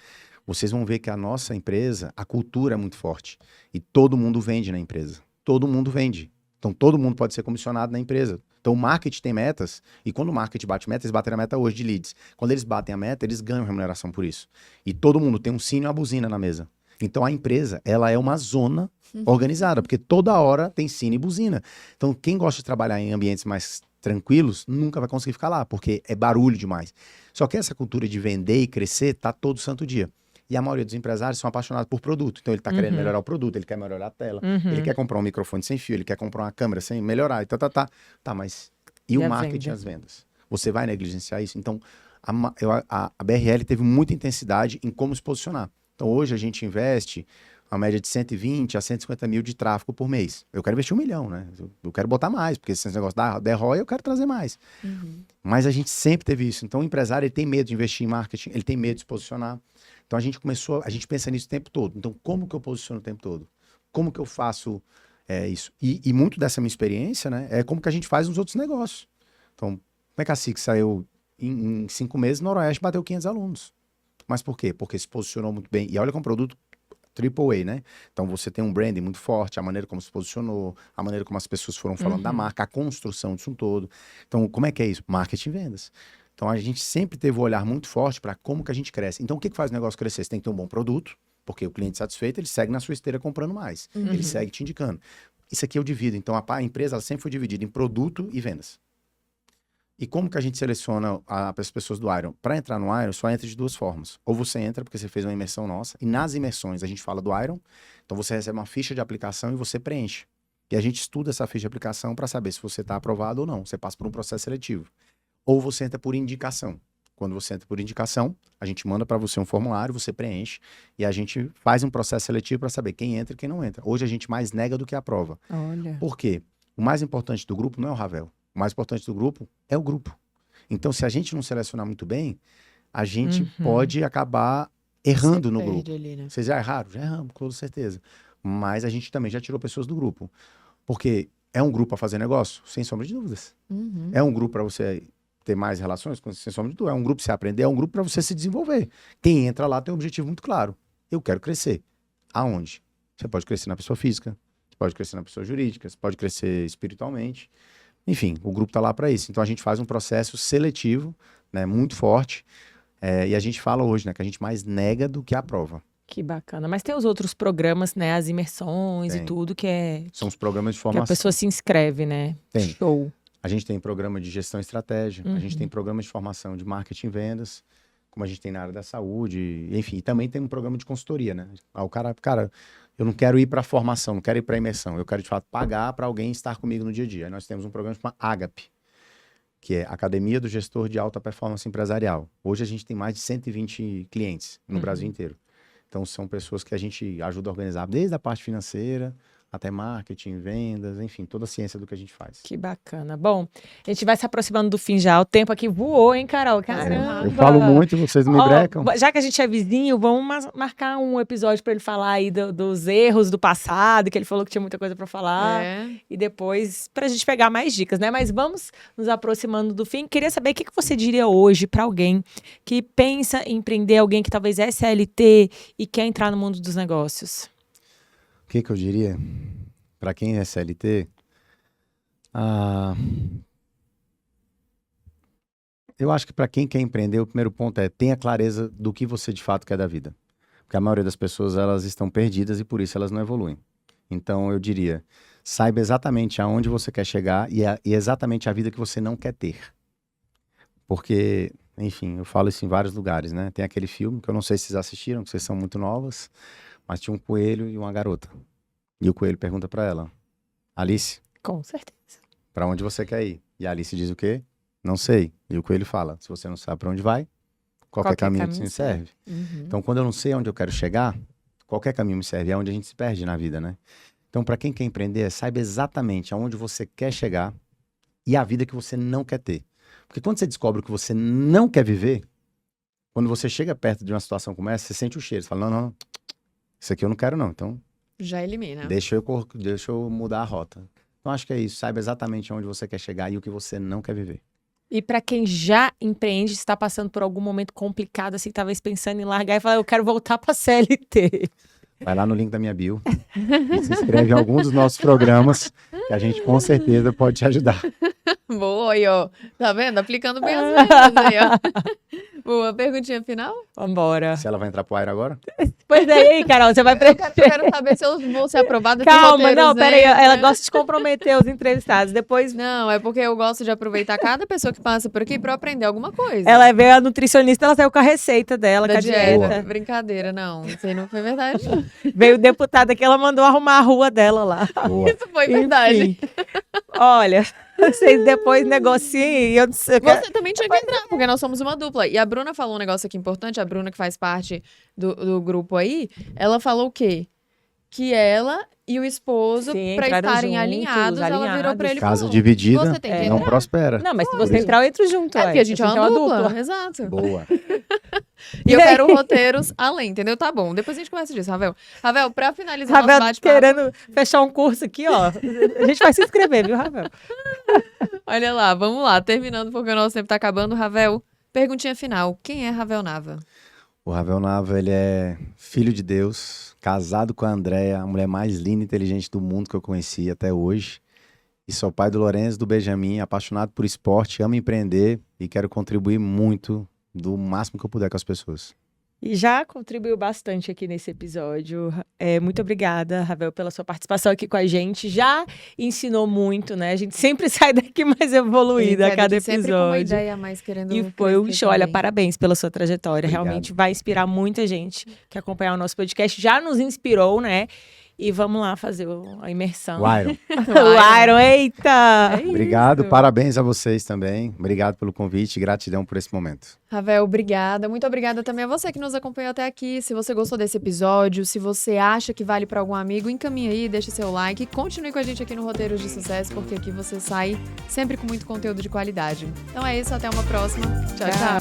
vocês vão ver que a nossa empresa, a cultura é muito forte. E todo mundo vende na empresa. Todo mundo vende. Então todo mundo pode ser comissionado na empresa. Então o marketing tem metas, e quando o marketing bate meta, eles batem a meta hoje de leads. Quando eles batem a meta, eles ganham remuneração por isso. E todo mundo tem um sino e uma buzina na mesa. Então a empresa, ela é uma zona organizada, porque toda hora tem sino e buzina. Então quem gosta de trabalhar em ambientes mais tranquilos, nunca vai conseguir ficar lá, porque é barulho demais. Só que essa cultura de vender e crescer tá todo santo dia. E a maioria dos empresários são apaixonados por produto. Então ele tá querendo melhorar o produto, ele quer melhorar a tela, ele quer comprar um microfone sem fio, ele quer comprar uma câmera sem melhorar, e Tá, mas e o marketing e as vendas? Você vai negligenciar isso? Então a BRL teve muita intensidade em como se posicionar. Então hoje a gente investe a média de 120 a 150 mil de tráfego por mês. Eu quero investir 1 milhão, né? Eu quero botar mais, porque esse negócio da ROI eu quero trazer mais. Mas a gente sempre teve isso. Então o empresário, ele tem medo de investir em marketing, ele tem medo de se posicionar. Então a gente pensa nisso o tempo todo. Então como que eu posiciono o tempo todo? Como que eu faço isso? E muito dessa minha experiência, né, é como que a gente faz nos outros negócios. Então, como é que a SIC saiu em 5 meses, no Noroeste bateu 500 alunos. Mas por quê? Porque se posicionou muito bem. E olha que é um produto AAA, né? Então você tem um branding muito forte, a maneira como se posicionou, a maneira como as pessoas foram falando da marca, a construção disso todo. Então, como é que é isso? Marketing e vendas. Então a gente sempre teve um olhar muito forte para como que a gente cresce. Então o que faz o negócio crescer? Você tem que ter um bom produto, porque o cliente satisfeito, ele segue na sua esteira comprando mais. Ele segue te indicando. Isso aqui eu divido. Então a empresa, ela sempre foi dividida em produto e vendas. E como que a gente seleciona as pessoas do Iron? Para entrar no Iron, só entra de 2 formas. Ou você entra porque você fez uma imersão nossa, e nas imersões a gente fala do Iron, então você recebe uma ficha de aplicação e você preenche. E a gente estuda essa ficha de aplicação para saber se você está aprovado ou não. Você passa por um processo seletivo. Ou você entra por indicação. Quando você entra por indicação, a gente manda para você um formulário, você preenche, e a gente faz um processo seletivo para saber quem entra e quem não entra. Hoje a gente mais nega do que aprova. Olha. Por quê? O mais importante do grupo não é o Ravel. O mais importante do grupo é o grupo. Então, se a gente não selecionar muito bem, a gente pode acabar errando no grupo. Ali, né? Vocês já erraram? Já erramos, com toda certeza. Mas a gente também já tirou pessoas do grupo. Porque é um grupo para fazer negócio? Sem sombra de dúvidas. É um grupo para você ter mais relações? Sem sombra de dúvida. É um grupo para você aprender? É um grupo para você se desenvolver. Quem entra lá tem um objetivo muito claro. Eu quero crescer. Aonde? Você pode crescer na pessoa física, você pode crescer na pessoa jurídica, você pode crescer espiritualmente. Enfim, o grupo está lá para isso. Então a gente faz um processo seletivo, né, muito forte. E a gente fala hoje, né, que a gente mais nega do que aprova. Que bacana. Mas tem os outros programas, né? As imersões e Tem. tudo, que é São os programas de que formação. a pessoa se inscreve, né? Tem. Show. A gente tem programa de gestão e estratégia, a gente tem programa de formação de marketing e vendas, como a gente tem na área da saúde, enfim, e também tem um programa de consultoria, né? O cara, eu não quero ir para formação, não quero ir para imersão, eu quero de fato pagar para alguém estar comigo no dia a dia. Aí nós temos um programa chamado Agape, que é Academia do Gestor de Alta Performance Empresarial. Hoje a gente tem mais de 120 clientes no Brasil inteiro. Então, são pessoas que a gente ajuda a organizar desde a parte financeira até marketing, vendas, enfim, toda a ciência do que a gente faz. Que bacana. Bom, a gente vai se aproximando do fim já. O tempo aqui voou, hein, Carol? Caramba. Eu falo muito, vocês não me brecam. Já que a gente é vizinho, vamos marcar um episódio para ele falar aí dos erros do passado, que ele falou que tinha muita coisa para falar. E depois, para a gente pegar mais dicas, né? Mas vamos nos aproximando do fim. Queria saber o que você diria hoje para alguém que pensa em empreender, alguém que talvez é CLT e quer entrar no mundo dos negócios. O que eu diria? Para quem é CLT, eu acho que para quem quer empreender, o primeiro ponto é tenha clareza do que você de fato quer da vida. Porque a maioria das pessoas, elas estão perdidas e por isso elas não evoluem. Então eu diria, saiba exatamente aonde você quer chegar e exatamente a vida que você não quer ter. Porque, enfim, eu falo isso em vários lugares, né? Tem aquele filme que eu não sei se vocês assistiram, que vocês são muito novas, mas tinha um coelho e uma garota. E o coelho pergunta pra ela, Alice, com certeza, pra onde você quer ir? E a Alice diz o quê? Não sei. E o coelho fala, se você não sabe pra onde vai, qualquer caminho me serve. Então, quando eu não sei onde eu quero chegar, qualquer caminho me serve. É onde a gente se perde na vida, né? Então, pra quem quer empreender, saiba exatamente aonde você quer chegar e a vida que você não quer ter. Porque quando você descobre o que você não quer viver, quando você chega perto de uma situação como essa, você sente o cheiro. Você fala, não, isso aqui eu não quero não. Então, já elimina. Deixa eu mudar a rota. Então, acho que é isso. Saiba exatamente onde você quer chegar e o que você não quer viver. E para quem já empreende, está passando por algum momento complicado, assim, talvez pensando em largar e falar, eu quero voltar para CLT. Vai lá no link da minha bio e se inscreve em algum dos nossos programas que a gente com certeza pode te ajudar. Boa, aí, ó. Tá vendo? Aplicando bem as vendas aí, ó. Boa, perguntinha final? Vambora. Se ela vai entrar pro ar agora? Pois é, aí, Carol, você vai... Eu quero saber se eu vou ser aprovada. Calma, não, peraí, ela gosta de comprometer os entrevistados, depois... Não, é porque eu gosto de aproveitar cada pessoa que passa por aqui pra eu aprender alguma coisa. Ela veio a nutricionista, ela saiu com a receita dela, com a dieta. Boa. Brincadeira, não, isso aí não foi verdade. Veio deputada que ela mandou arrumar a rua dela lá. Boa. Isso foi verdade. Enfim, olha... Vocês depois negociem. Você também tinha que entrar, porque nós somos uma dupla. E a Bruna falou um negócio aqui importante, a Bruna que faz parte do grupo aí, ela falou o quê? Que ela e o esposo, pra estarem juntos, alinhados, ela virou pra ele e falou, casa dividida você tem que não entrar. prospera. Não, mas se você entrar, eu entro junto. É porque a gente é uma dupla. Exato. Boa. E eu quero roteiros além, entendeu? Tá bom. Depois a gente conversa disso, Ravel. Ravel, pra finalizar Ravel nosso bate-papo... querendo fechar um curso aqui, ó. A gente vai se inscrever, viu, Ravel? Olha lá, vamos lá. Terminando porque o nosso tempo tá acabando. Ravel, perguntinha final. Quem é Ravel Nava? O Ravel Nava, ele é filho de Deus, casado com a Andréia, a mulher mais linda e inteligente do mundo que eu conheci até hoje. E sou pai do Lourenço, do Benjamin, apaixonado por esporte, amo empreender e quero contribuir muito, do máximo que eu puder com as pessoas. E já contribuiu bastante aqui nesse episódio. Muito obrigada, Ravel, pela sua participação aqui com a gente. Já ensinou muito, né? A gente sempre sai daqui mais evoluída a cada episódio. Sempre com uma ideia mais querendo... E foi um show. Olha, parabéns pela sua trajetória. Obrigado. Realmente vai inspirar muita gente que acompanhar o nosso podcast. Já nos inspirou, né? E vamos lá fazer a imersão. O Iron. O Iron, eita! Obrigado, parabéns a vocês também. Obrigado pelo convite e gratidão por esse momento. Ravel, obrigada. Muito obrigada também a você que nos acompanhou até aqui. Se você gostou desse episódio, se você acha que vale para algum amigo, encaminha aí, deixa seu like. Continue com a gente aqui no Roteiros de Sucesso, porque aqui você sai sempre com muito conteúdo de qualidade. Então é isso, até uma próxima. Tchau, tchau.